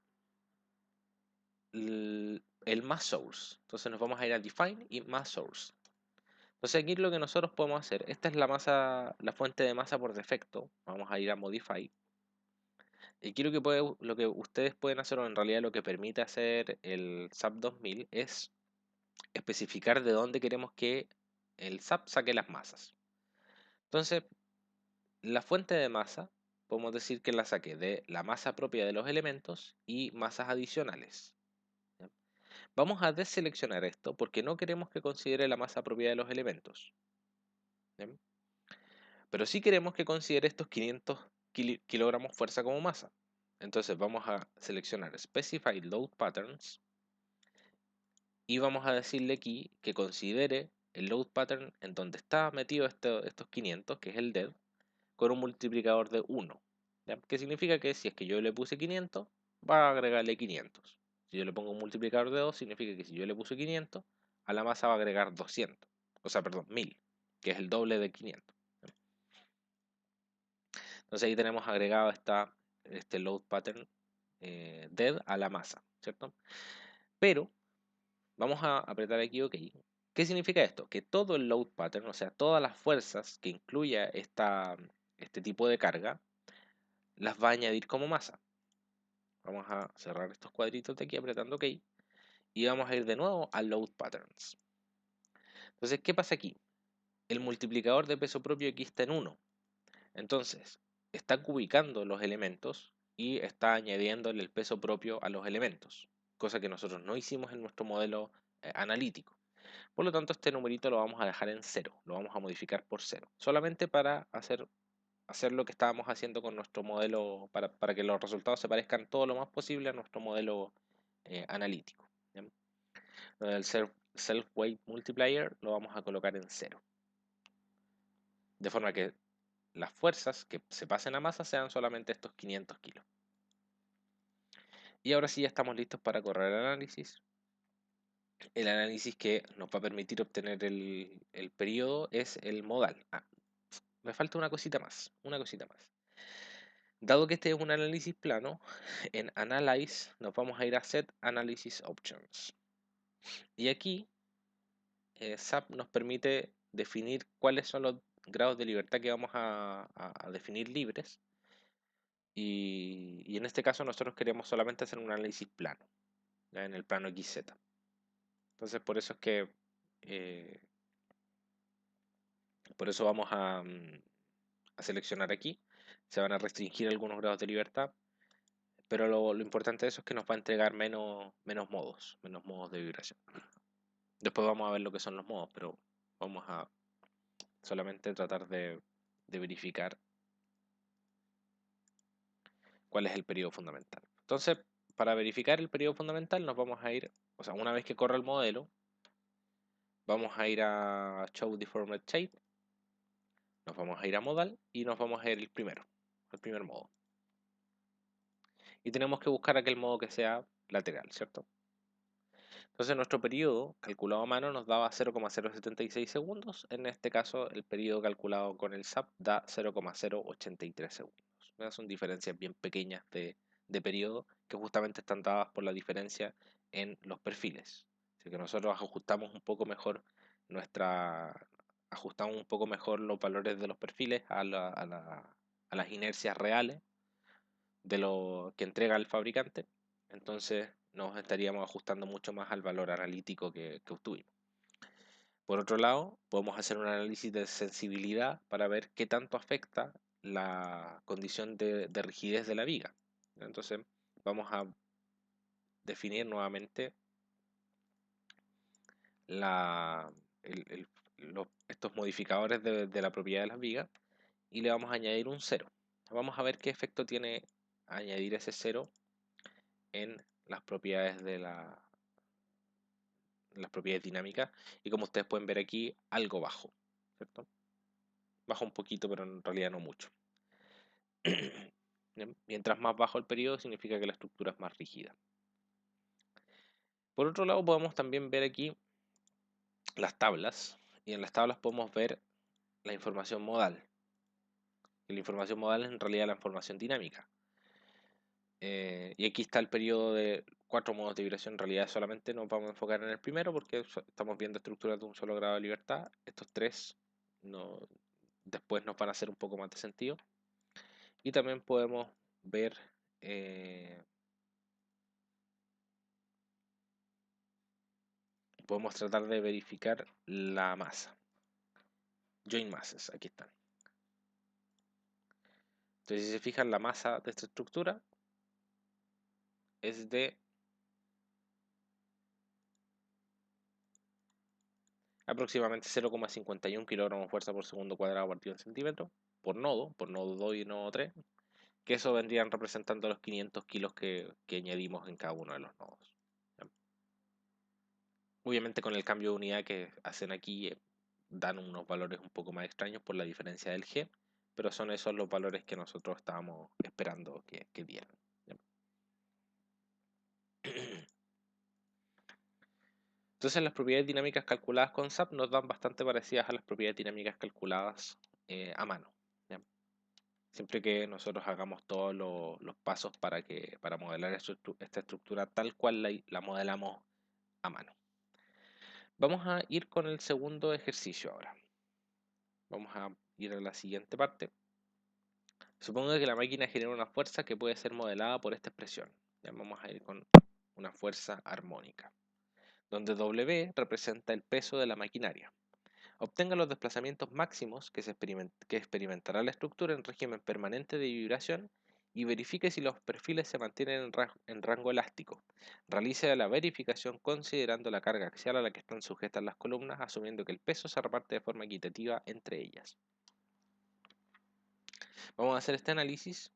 el mass source. Entonces nos vamos a ir a define y mass source. Entonces aquí lo que nosotros podemos hacer, esta es la fuente de masa por defecto. Vamos a ir a modify. Y aquí lo que ustedes pueden hacer, o en realidad lo que permite hacer el SAP 2000 es especificar de dónde queremos que el SAP saque las masas. Entonces, la fuente de masa, podemos decir que la saque de la masa propia de los elementos y masas adicionales. ¿Ya? Vamos a deseleccionar esto porque no queremos que considere la masa propia de los elementos. ¿Ya? Pero sí queremos que considere estos 500 kilogramos fuerza como masa. Entonces vamos a seleccionar Specify Load Patterns y vamos a decirle aquí que considere el load pattern en donde está metido estos 500, que es el dead, con un multiplicador de 1. ¿Ya? Que significa que si es que yo le puse 500, va a agregarle 500. Si yo le pongo un multiplicador de 2, significa que si yo le puse 500, a la masa va a agregar 200. O sea, perdón, 1000. que es el doble de 500. Entonces ahí tenemos agregado este load pattern dead a la masa, ¿cierto? Pero vamos a apretar aquí OK. ¿Qué significa esto? Que todo el load pattern, o sea, todas las fuerzas que incluya este tipo de carga, las va a añadir como masa. Vamos a cerrar estos cuadritos de aquí apretando OK y vamos a ir de nuevo a load patterns. Entonces, ¿qué pasa aquí? El multiplicador de peso propio aquí está en 1. Entonces, está cubicando los elementos y está añadiéndole el peso propio a los elementos, cosa que nosotros no hicimos en nuestro modelo analítico. Por lo tanto, este numerito lo vamos a dejar en 0, lo vamos a modificar por 0, solamente para hacer lo que estábamos haciendo con nuestro modelo, para que los resultados se parezcan todo lo más posible a nuestro modelo analítico. ¿Bien? El self-weight multiplier lo vamos a colocar en 0, de forma que las fuerzas que se pasen a masa sean solamente estos 500 kilos. Y ahora sí ya estamos listos para correr el análisis. El análisis que nos va a permitir obtener el periodo es el modal. Me falta una cosita más, Dado que este es un análisis plano, en Analyze nos vamos a ir a Set Analysis Options. Y aquí SAP nos permite definir cuáles son los grados de libertad que vamos a definir libres. Y en este caso nosotros queremos solamente hacer un análisis plano, ¿ya? En el plano XZ. Entonces por eso es que por eso vamos a seleccionar aquí. Se van a restringir algunos grados de libertad, pero lo importante de eso es que nos va a entregar menos modos de vibración. Después vamos a ver lo que son los modos, pero vamos a solamente tratar de verificar cuál es el periodo fundamental. Entonces, para verificar el periodo fundamental nos vamos a ir, o sea, una vez que corra el modelo, vamos a ir a Show Deformed Shape, nos vamos a ir a Modal y nos vamos a ir el primer modo. Y tenemos que buscar aquel modo que sea lateral, ¿cierto? Entonces nuestro periodo calculado a mano nos daba 0,076 segundos. En este caso el periodo calculado con el SAP da 0,083 segundos. Son diferencias bien pequeñas de periodo que justamente están dadas por la diferencia en los perfiles. Así que nosotros ajustamos un poco mejor los valores de los perfiles a las inercias reales de lo que entrega el fabricante. Entonces nos estaríamos ajustando mucho más al valor analítico que obtuvimos. Por otro lado, podemos hacer un análisis de sensibilidad para ver qué tanto afecta la condición de rigidez de la viga. Entonces vamos a definir nuevamente estos modificadores de la propiedad de las vigas y le vamos a añadir un 0. Vamos a ver qué efecto tiene añadir ese 0 en las propiedades las propiedades dinámicas, y como ustedes pueden ver aquí, algo bajo, ¿cierto? Baja un poquito, pero en realidad no mucho. Mientras más bajo el periodo, significa que la estructura es más rígida. Por otro lado, podemos también ver aquí las tablas, y en las tablas podemos ver la información modal. Y la información modal es en realidad la información dinámica. Y aquí está el periodo de 4 modos de vibración. En realidad solamente nos vamos a enfocar en el primero porque estamos viendo estructuras de un solo grado de libertad. Estos 3 después nos van a hacer un poco más de sentido. Y también eh, podemos tratar de verificar la masa. Joint masses, aquí están. Entonces si se fijan, la masa de esta estructura es de aproximadamente 0,51 kilogramos de fuerza por segundo cuadrado partido en centímetros por nodo 2 y nodo 3, que eso vendrían representando los 500 kilos que añadimos en cada uno de los nodos. Obviamente con el cambio de unidad que hacen aquí dan unos valores un poco más extraños por la diferencia del G, pero son esos los valores que nosotros estábamos esperando que dieran. Entonces las propiedades dinámicas calculadas con SAP nos dan bastante parecidas a las propiedades dinámicas calculadas a mano. ¿Ya? Siempre que nosotros hagamos todos los pasos para modelar esta estructura tal cual la modelamos a mano. Vamos a ir con el segundo ejercicio ahora. Vamos a ir a la siguiente parte. Supongo que la máquina genera una fuerza que puede ser modelada por esta expresión. Ya vamos a ir con una fuerza armónica, donde W representa el peso de la maquinaria. Obtenga los desplazamientos máximos que experimentará la estructura en régimen permanente de vibración y verifique si los perfiles se mantienen en rango elástico. Realice la verificación considerando la carga axial a la que están sujetas las columnas, asumiendo que el peso se reparte de forma equitativa entre ellas. Vamos a hacer este análisis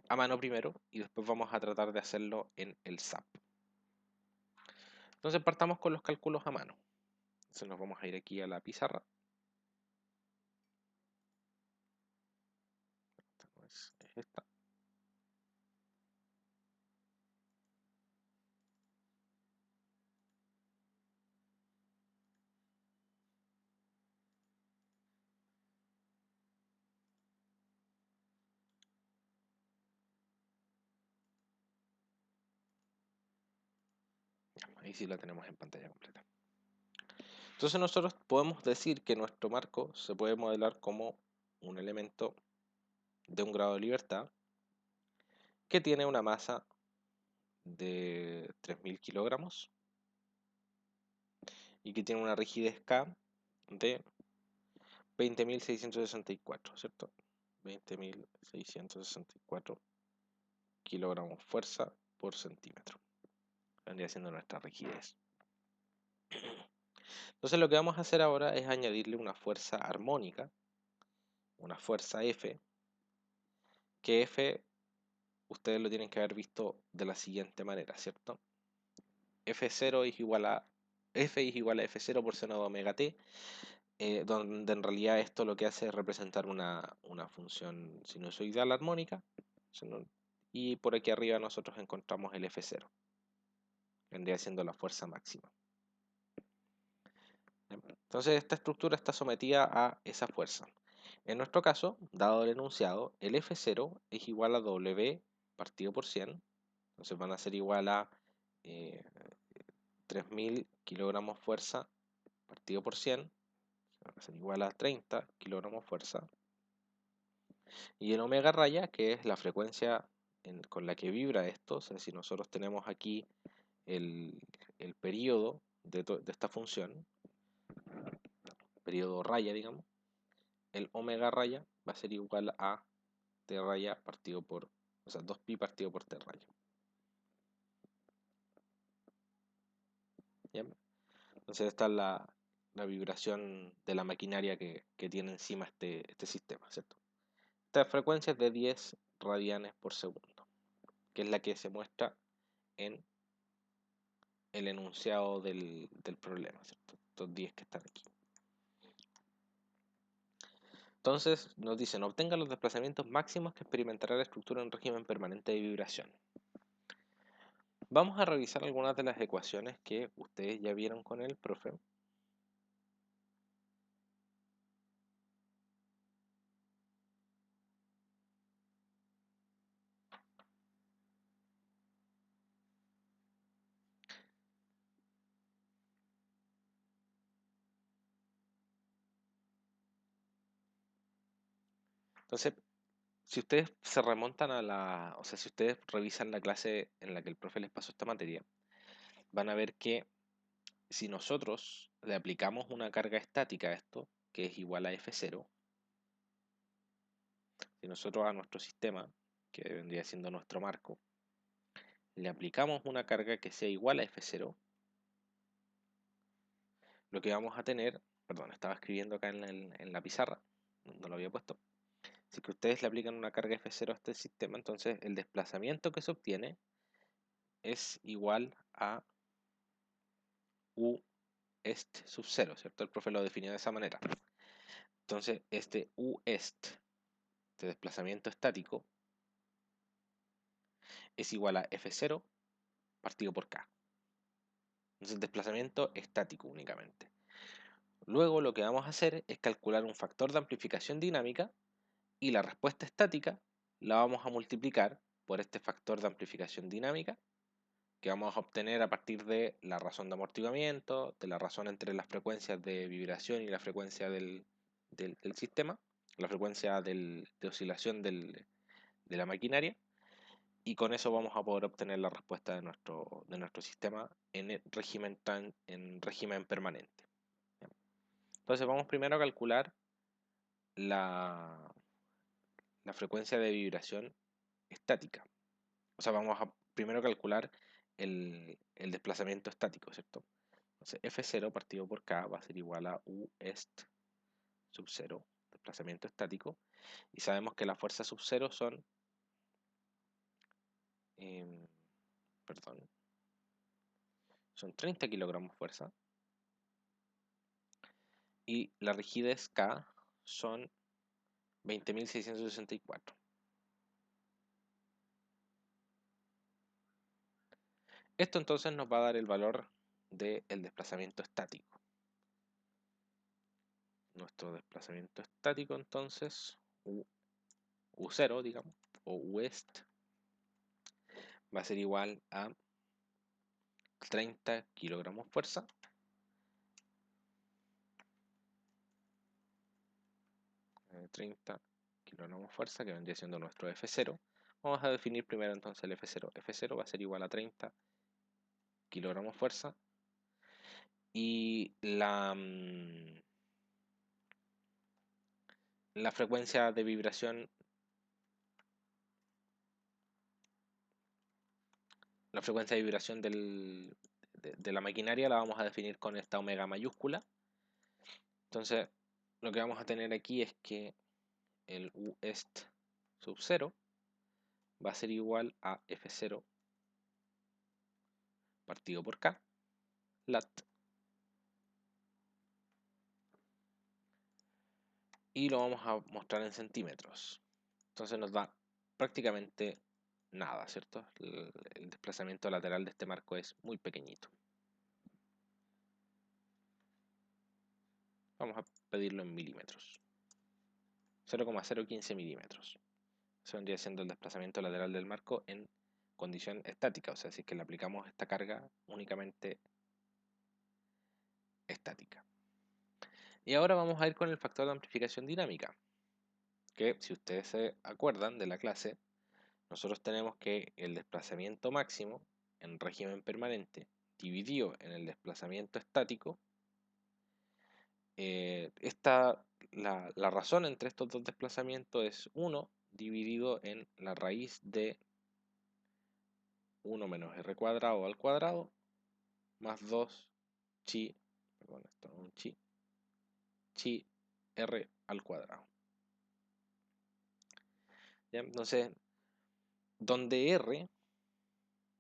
a mano primero y después vamos a tratar de hacerlo en el SAP. Entonces partamos con los cálculos a mano. Entonces nos vamos a ir aquí a la pizarra. Es esta. Ahí sí la tenemos en pantalla completa. Entonces nosotros podemos decir que nuestro marco se puede modelar como un elemento de un grado de libertad que tiene una masa de 3000 kilogramos y que tiene una rigidez K de 20.664, ¿cierto? 20.664 kilogramos fuerza por centímetro. Vendría siendo nuestra rigidez. Entonces lo que vamos a hacer ahora es añadirle una fuerza armónica, una fuerza F, que F ustedes lo tienen que haber visto de la siguiente manera, ¿cierto? F0 es igual a F es igual a F0 por seno de omega t, donde en realidad esto lo que hace es representar una función sinusoidal armónica, y por aquí arriba nosotros encontramos el F0, vendría siendo la fuerza máxima. Entonces esta estructura está sometida a esa fuerza. En nuestro caso, dado el enunciado, el F0 es igual a W partido por 100, entonces van a ser igual a 3000 kilogramos fuerza partido por 100, va a ser igual a 30 kilogramos fuerza. Y el omega raya, que es la frecuencia con la que vibra esto, o sea, si nosotros tenemos aquí el periodo de esta función, periodo raya, digamos, el omega raya va a ser igual a t raya partido por, o sea, 2pi partido por t raya. ¿Bien? Entonces esta es la vibración de la maquinaria que tiene encima este sistema, ¿cierto? Esta frecuencia es de 10 radianes por segundo, que es la que se muestra en el enunciado del problema, ¿cierto? Estos 10 que están aquí. Entonces nos dicen, obtenga los desplazamientos máximos que experimentará la estructura en régimen permanente de vibración. Vamos a revisar algunas de las ecuaciones que ustedes ya vieron con el profe. Entonces, si ustedes se remontan o sea, si ustedes revisan la clase en la que el profe les pasó esta materia, van a ver que si nosotros le aplicamos una carga estática a esto, que es igual a F0, si nosotros a nuestro sistema, que vendría siendo nuestro marco, le aplicamos una carga que sea igual a F0, lo que vamos a tener, perdón, estaba escribiendo acá en la pizarra, no lo había puesto. Si que ustedes le aplican una carga F0 a este sistema, entonces el desplazamiento que se obtiene es igual a U est sub 0, ¿cierto? El profe lo definió de esa manera. Entonces, este U est, este desplazamiento estático, es igual a F0 partido por K. Entonces desplazamiento estático únicamente. Luego lo que vamos a hacer es calcular un factor de amplificación dinámica y la respuesta estática la vamos a multiplicar por este factor de amplificación dinámica que vamos a obtener a partir de la razón de amortiguamiento, de la razón entre las frecuencias de vibración y la frecuencia del sistema, la frecuencia de oscilación de la maquinaria, y con eso vamos a poder obtener la respuesta de nuestro sistema en en régimen permanente. Entonces vamos primero a calcular la, la frecuencia de vibración estática. O sea, vamos a primero calcular el desplazamiento estático, ¿cierto? Entonces F0 partido por K va a ser igual a U est sub 0, desplazamiento estático, y sabemos que la fuerza sub 0 son, perdón, son 30 kilogramos fuerza, y la rigidez K son 20.664. Esto entonces nos va a dar el valor del desplazamiento estático. Nuestro desplazamiento estático entonces, U0, digamos, o U est, va a ser igual a 30 kilogramos fuerza de 30 kilogramos fuerza, que vendría siendo nuestro F0. Vamos a definir primero entonces el F0. F0 va a ser igual a 30 kilogramos fuerza y la frecuencia de vibración, de la maquinaria la vamos a definir con esta omega mayúscula. Entonces lo que vamos a tener aquí es que el U est sub 0 va a ser igual a F0 partido por K lat, y lo vamos a mostrar en centímetros. Entonces nos da prácticamente nada, ¿cierto? El desplazamiento lateral de este marco es muy pequeñito. Vamos a pedirlo en milímetros. 0,015 milímetros. Eso vendría siendo el desplazamiento lateral del marco en condición estática, o sea, si es que le aplicamos esta carga únicamente estática. Y ahora vamos a ir con el factor de amplificación dinámica, que si ustedes se acuerdan de la clase, nosotros tenemos que el desplazamiento máximo en régimen permanente dividido en el desplazamiento estático, la razón entre estos dos desplazamientos es 1 dividido en la raíz de 1 menos r cuadrado al cuadrado más 2 chi, perdón, esto es un chi r al cuadrado. ¿Ya? Entonces, donde r,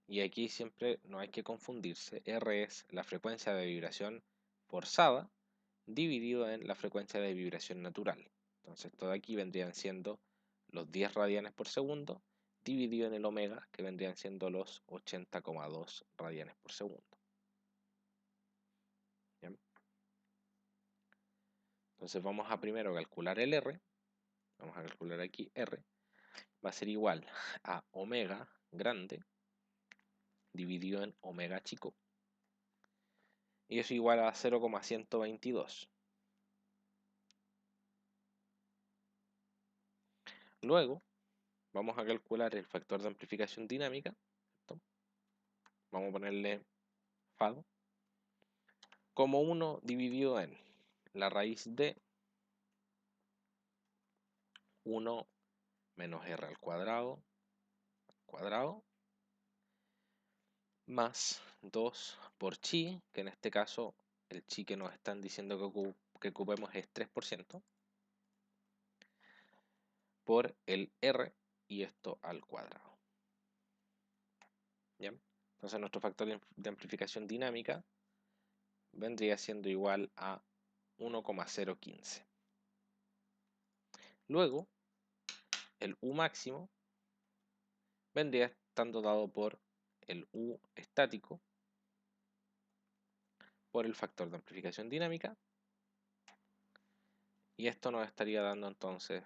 y aquí siempre no hay que confundirse, r es la frecuencia de vibración forzada dividido en la frecuencia de vibración natural. Entonces, todo aquí vendrían siendo los 10 radianes por segundo dividido en el omega, que vendrían siendo los 80,2 radianes por segundo. ¿Bien? Entonces vamos a primero calcular el R. Vamos a calcular aquí R. Va a ser igual a omega grande dividido en omega chico. Y eso igual a 0,122. Luego vamos a calcular el factor de amplificación dinámica. Vamos a ponerle FAD como 1 dividido en la raíz de 1 menos r al cuadrado más 2 por chi, que en este caso el chi que nos están diciendo que ocupemos es 3%, por el r y esto al cuadrado. ¿Bien? Entonces nuestro factor de amplificación dinámica vendría siendo igual a 1,015. Luego, el U máximo vendría estando dado por el U estático por el factor de amplificación dinámica, y esto nos estaría dando entonces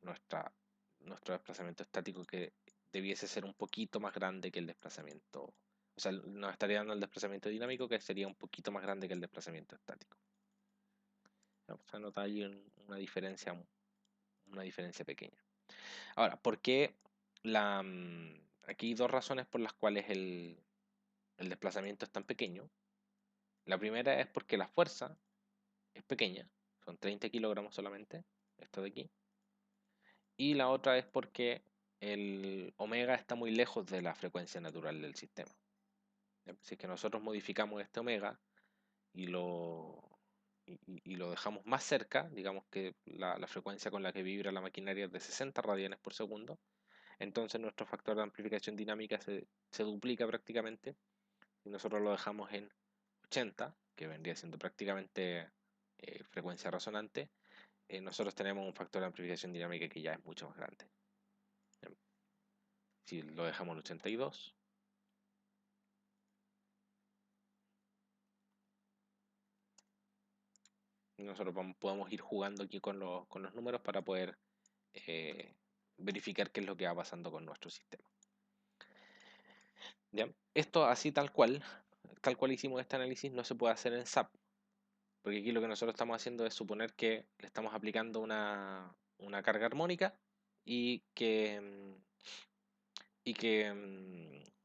nuestro desplazamiento estático, que debiese ser un poquito más grande que el desplazamiento, o sea, nos estaría dando el desplazamiento dinámico, que sería un poquito más grande que el desplazamiento estático. Vamos a notar ahí una diferencia pequeña. Ahora, ¿por qué aquí hay dos razones por las cuales el desplazamiento es tan pequeño? La primera es porque la fuerza es pequeña, son 30 kilogramos solamente, esto de aquí. Y la otra es porque el omega está muy lejos de la frecuencia natural del sistema. Si es que nosotros modificamos este omega y y lo dejamos más cerca, digamos que la frecuencia con la que vibra la maquinaria es de 60 radianes por segundo, entonces nuestro factor de amplificación dinámica se duplica prácticamente, y nosotros lo dejamos en 80, que vendría siendo prácticamente frecuencia resonante. Nosotros tenemos un factor de amplificación dinámica que ya es mucho más grande. Si lo dejamos en 82, nosotros podemos ir jugando aquí con los números para poder eh, verificar qué es lo que va pasando con nuestro sistema. ¿Ya? Esto así tal cual hicimos este análisis, no se puede hacer en SAP, porque aquí lo que nosotros estamos haciendo es suponer que le estamos aplicando una carga armónica y que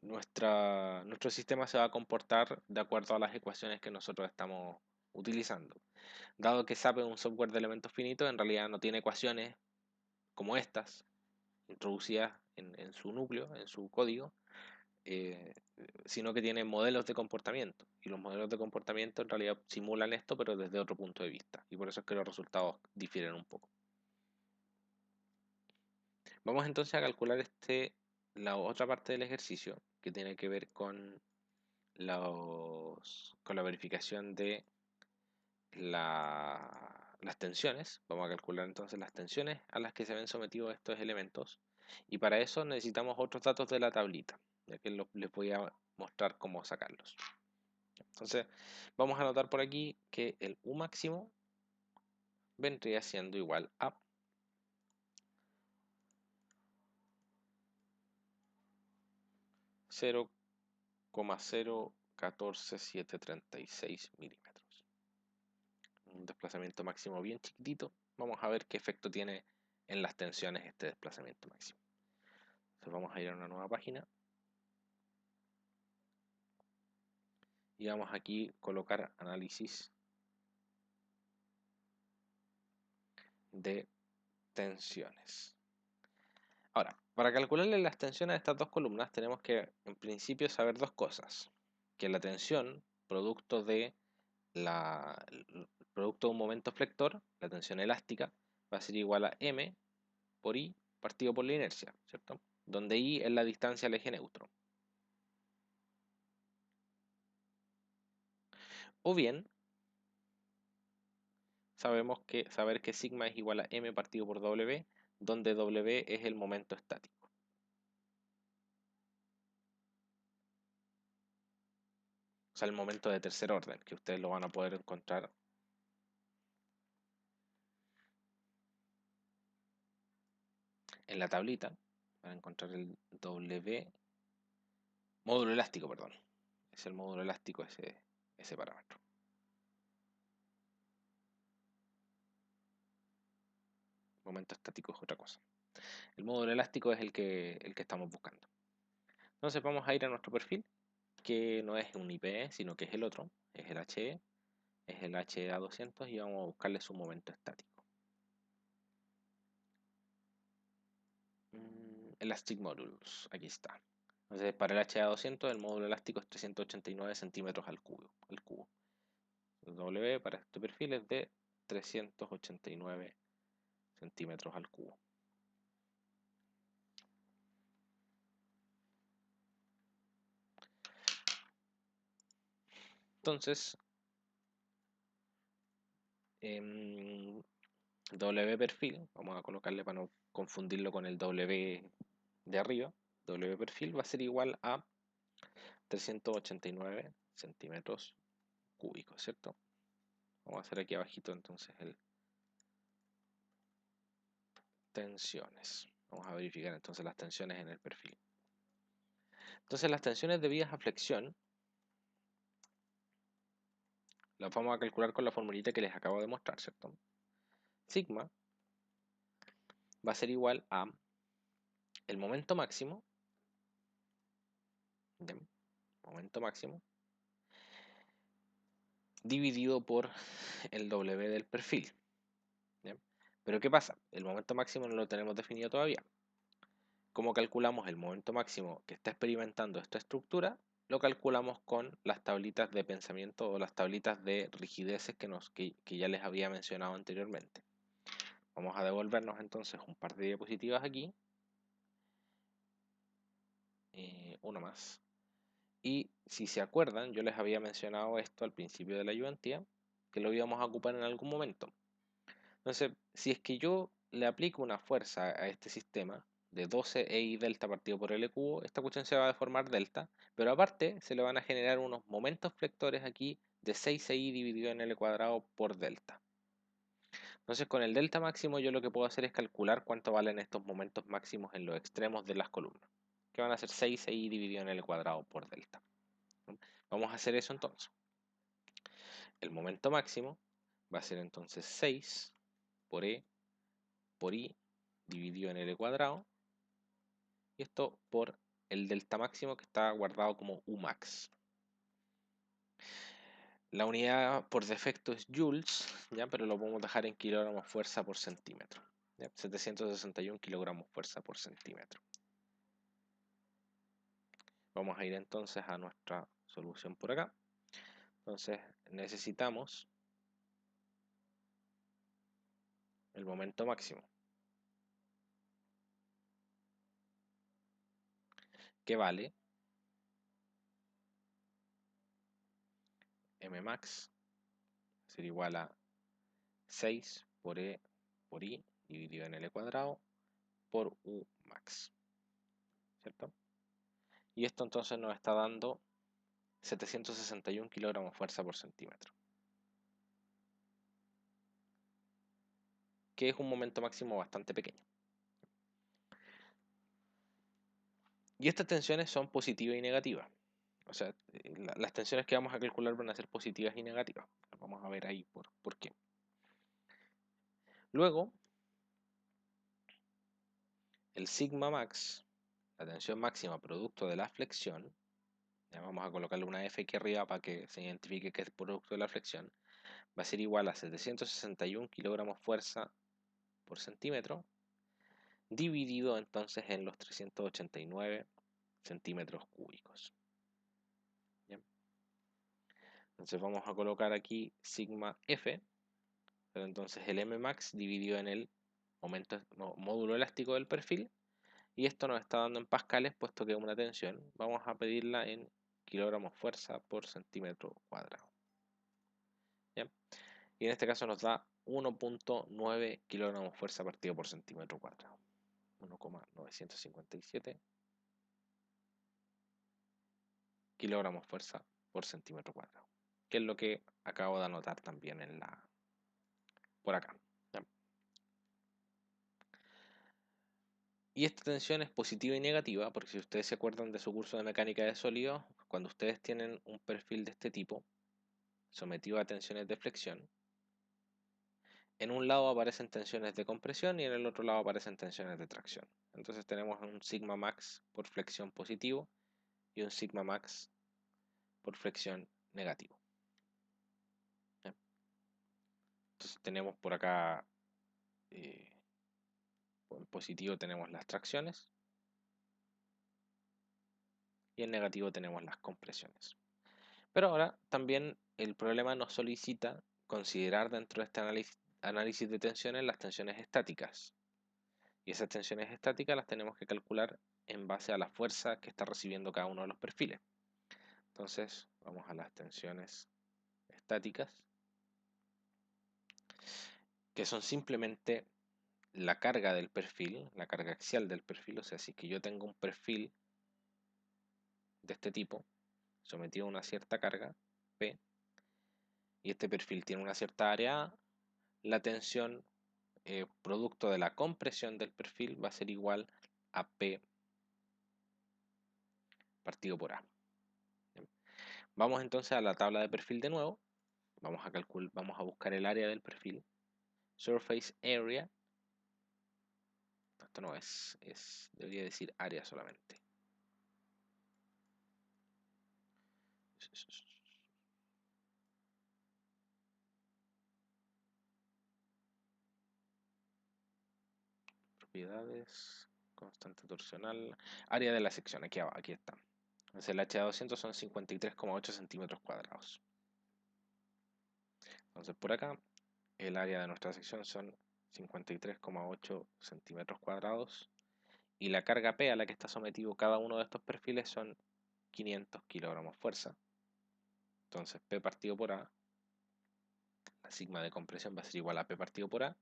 nuestro sistema se va a comportar de acuerdo a las ecuaciones que nosotros estamos utilizando. Dado que SAP es un software de elementos finitos, en realidad no tiene ecuaciones como estas, introducidas en su núcleo, en su código, eh, sino que tiene modelos de comportamiento. Y los modelos de comportamiento en realidad simulan esto, pero desde otro punto de vista. Y por eso es que los resultados difieren un poco. Vamos entonces a calcular la otra parte del ejercicio, que tiene que ver con con la verificación de las tensiones. Vamos a calcular entonces las tensiones a las que se ven sometidos estos elementos, y para eso necesitamos otros datos de la tablita, ya que les voy a mostrar cómo sacarlos. Entonces vamos a anotar por aquí que el U máximo vendría siendo igual a 0,014736 milímetros. Un desplazamiento máximo bien chiquitito. Vamos a ver qué efecto tiene en las tensiones este desplazamiento máximo. Entonces vamos a ir a una nueva página y vamos aquí a colocar análisis de tensiones. Ahora, para calcularle las tensiones a estas dos columnas tenemos que en principio saber dos cosas: que la tensión producto de un momento flector, la tensión elástica, va a ser igual a m por i partido por la inercia, ¿cierto? Donde i es la distancia al eje neutro. O bien, saber que sigma es igual a m partido por w, donde w es el momento estático. O sea, el momento de tercer orden, que ustedes lo van a poder encontrar en la tablita. Van a encontrar el w, módulo elástico, perdón. Es el módulo elástico ese parámetro. Momento estático es otra cosa. El módulo elástico es el que estamos buscando. Entonces vamos a ir a nuestro perfil, que no es un IPE, sino que es el otro, es el HE, es el HA200, y vamos a buscarle su momento estático. Elastic Modules, aquí está. Entonces para el HA200 el módulo elástico es 389 centímetros al cubo. El W para este perfil es de 389 centímetros al cubo. Entonces, W perfil, vamos a colocarle para no confundirlo con el W de arriba, W perfil va a ser igual a 389 centímetros cúbicos, ¿cierto? Vamos a hacer aquí abajito entonces el tensiones. Vamos a verificar entonces las tensiones en el perfil. Entonces las tensiones debidas a flexión las vamos a calcular con la formulita que les acabo de mostrar, ¿cierto? Sigma va a ser igual a el momento máximo, ¿bien? Momento máximo, dividido por el W del perfil, ¿bien? Pero ¿qué pasa? El momento máximo no lo tenemos definido todavía. ¿Cómo calculamos el momento máximo que está experimentando esta estructura? Lo calculamos con las tablitas de pensamiento o las tablitas de rigideces que ya les había mencionado anteriormente. Vamos a devolvernos entonces un par de diapositivas aquí. Una más. Y si se acuerdan, yo les había mencionado esto al principio de la ayudantía, que lo íbamos a ocupar en algún momento. Entonces, si es que yo le aplico una fuerza a este sistema de 12 EI delta partido por L cubo, esta cuestión se va a deformar delta, pero aparte se le van a generar unos momentos flectores aquí de 6 EI dividido en L cuadrado por delta. Entonces, con el delta máximo yo lo que puedo hacer es calcular cuánto valen estos momentos máximos en los extremos de las columnas, que van a ser 6 EI dividido en L cuadrado por delta. Vamos a hacer eso entonces. El momento máximo va a ser entonces 6 por E por I dividido en L cuadrado, y esto por el delta máximo que está guardado como Umax. La unidad por defecto es joules, ¿ya? Pero lo podemos dejar en kilogramos fuerza por centímetro, ¿ya? 761 kilogramos fuerza por centímetro. Vamos a ir entonces a nuestra solución por acá. Entonces necesitamos el momento máximo, que vale Mmax, ser igual a 6 por E por I dividido en L cuadrado por Umax, ¿cierto? Y esto entonces nos está dando 761 kilogramos fuerza por centímetro, que es un momento máximo bastante pequeño. Y estas tensiones son positivas y negativas. O sea, las tensiones que vamos a calcular van a ser positivas y negativas. Vamos a ver ahí por qué. Luego, el sigma max, la tensión máxima producto de la flexión, ya vamos a colocarle una F aquí arriba para que se identifique que es producto de la flexión, va a ser igual a 761 kilogramos fuerza por centímetro, dividido entonces en los 389 centímetros cúbicos. ¿Bien? Entonces vamos a colocar aquí sigma F, pero entonces el Mmax dividido en el módulo elástico del perfil, y esto nos está dando en pascales, puesto que es una tensión. Vamos a pedirla en kilogramos fuerza por centímetro cuadrado. ¿Bien? Y en este caso nos da 1.9 kilogramos fuerza partido por centímetro cuadrado. 1,957 kilogramos fuerza por centímetro cuadrado, que es lo que acabo de anotar también por acá. ¿Ya? Y esta tensión es positiva y negativa, porque si ustedes se acuerdan de su curso de mecánica de sólidos, cuando ustedes tienen un perfil de este tipo, sometido a tensiones de flexión, en un lado aparecen tensiones de compresión y en el otro lado aparecen tensiones de tracción. Entonces tenemos un sigma max por flexión positivo y un sigma max por flexión negativo. ¿Ya? Entonces tenemos por acá, en positivo tenemos las tracciones y en negativo tenemos las compresiones. Pero ahora también el problema nos solicita considerar dentro de este análisis de tensiones las tensiones estáticas. Y esas tensiones estáticas las tenemos que calcular en base a la fuerza que está recibiendo cada uno de los perfiles. Entonces vamos a las tensiones estáticas, que son simplemente la carga del perfil, la carga axial del perfil, o sea, si es que yo tengo un perfil de este tipo, sometido a una cierta carga, P, y este perfil tiene una cierta área A, la tensión producto de la compresión del perfil va a ser igual a P partido por A. Vamos entonces a la tabla de perfil de nuevo, vamos a buscar el área del perfil, surface area, esto no debería decir área solamente. Propiedades, constante torsional, área de la sección, aquí está. Entonces el H de 200 son 53,8 centímetros cuadrados. Entonces por acá el área de nuestra sección son 53,8 centímetros cuadrados y la carga P a la que está sometido cada uno de estos perfiles son 500 kilogramos fuerza. Entonces P partido por A, la sigma de compresión va a ser igual a P partido por A,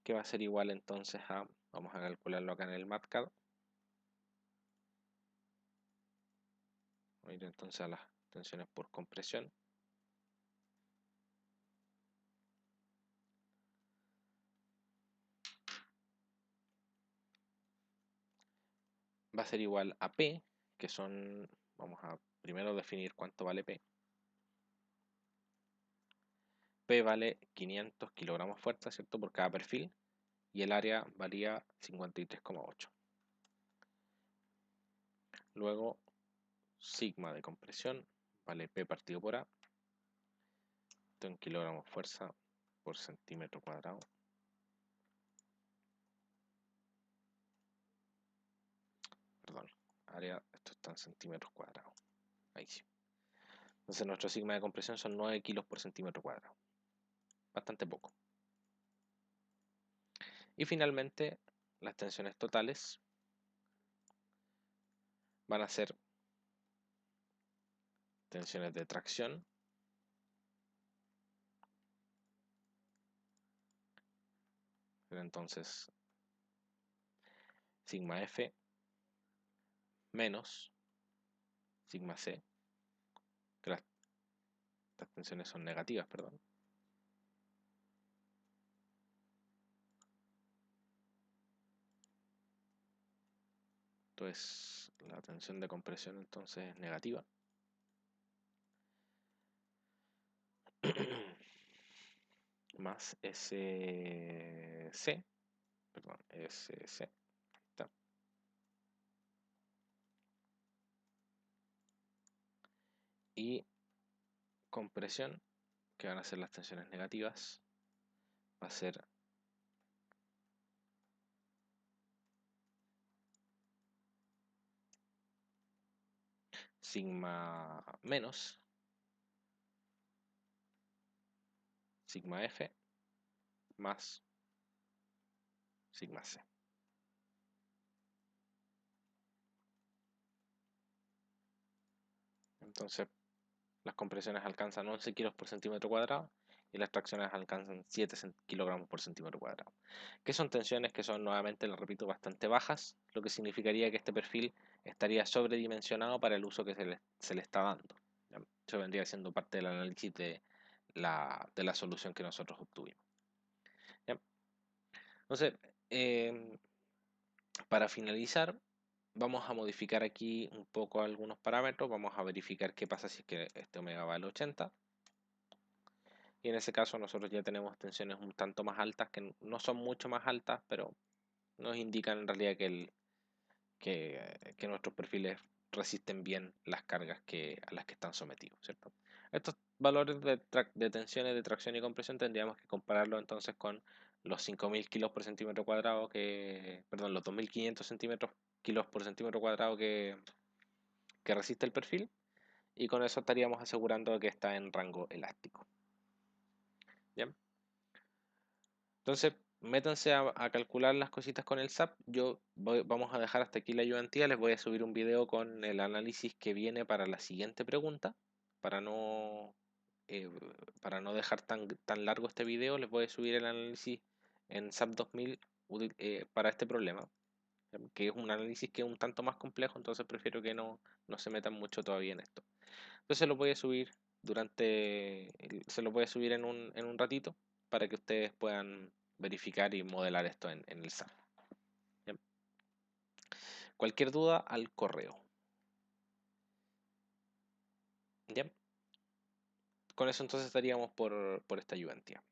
que va a ser igual entonces a, vamos a calcularlo acá en el MATCAD, vamos a ir entonces a las tensiones por compresión. Va a ser igual a P, que son, vamos a primero definir cuánto vale P. P vale 500 kilogramos fuerza, ¿cierto? Por cada perfil, y el área varía 53,8. Luego, sigma de compresión vale P partido por A, esto en kilogramos fuerza por centímetro cuadrado. Perdón, área, esto está en centímetros cuadrados. Ahí sí. Entonces nuestro sigma de compresión son 9 kilos por centímetro cuadrado. Bastante poco. Y finalmente, las tensiones totales van a ser tensiones de tracción, pero entonces sigma F menos sigma C, que las tensiones son negativas, perdón. Entonces la tensión de compresión entonces es negativa. Más SC, perdón, SC, está. Y compresión, que van a ser las tensiones negativas, va a ser sigma menos sigma F más sigma C. Entonces las compresiones alcanzan 11 kilos por centímetro cuadrado y las tracciones alcanzan 7 kilogramos por centímetro cuadrado. Que son tensiones que son, nuevamente, lo repito, bastante bajas, lo que significaría que este perfil estaría sobredimensionado para el uso que se le está dando. ¿Ya? Eso vendría siendo parte del análisis de la solución que nosotros obtuvimos. ¿Ya? Entonces, para finalizar, vamos a modificar aquí un poco algunos parámetros. Vamos a verificar qué pasa si es que este omega vale 80. Y en ese caso nosotros ya tenemos tensiones un tanto más altas, que no son mucho más altas, pero nos indican en realidad que nuestros perfiles resisten bien las cargas a las que están sometidos, ¿cierto? Estos valores de tensiones de tracción y compresión tendríamos que compararlo entonces con los 5000 kilos por centímetro cuadrado perdón, los 2500 kilos por centímetro cuadrado que resiste el perfil, y con eso estaríamos asegurando que está en rango elástico. ¿Bien? Entonces, métanse a calcular las cositas con el SAP. Vamos a dejar hasta aquí la ayudantía. Les voy a subir un video con el análisis que viene para la siguiente pregunta. Para no, eh, para no dejar tan largo este video, les voy a subir el análisis en SAP 2000 para este problema, que es un análisis que es un tanto más complejo, entonces prefiero que no se metan mucho todavía en esto. Entonces lo voy a subir se lo voy a subir en un ratito para que ustedes puedan verificar y modelar esto en el SAP. ¿Bien? Cualquier duda al correo. ¿Bien? Con eso entonces estaríamos por esta ayudantía.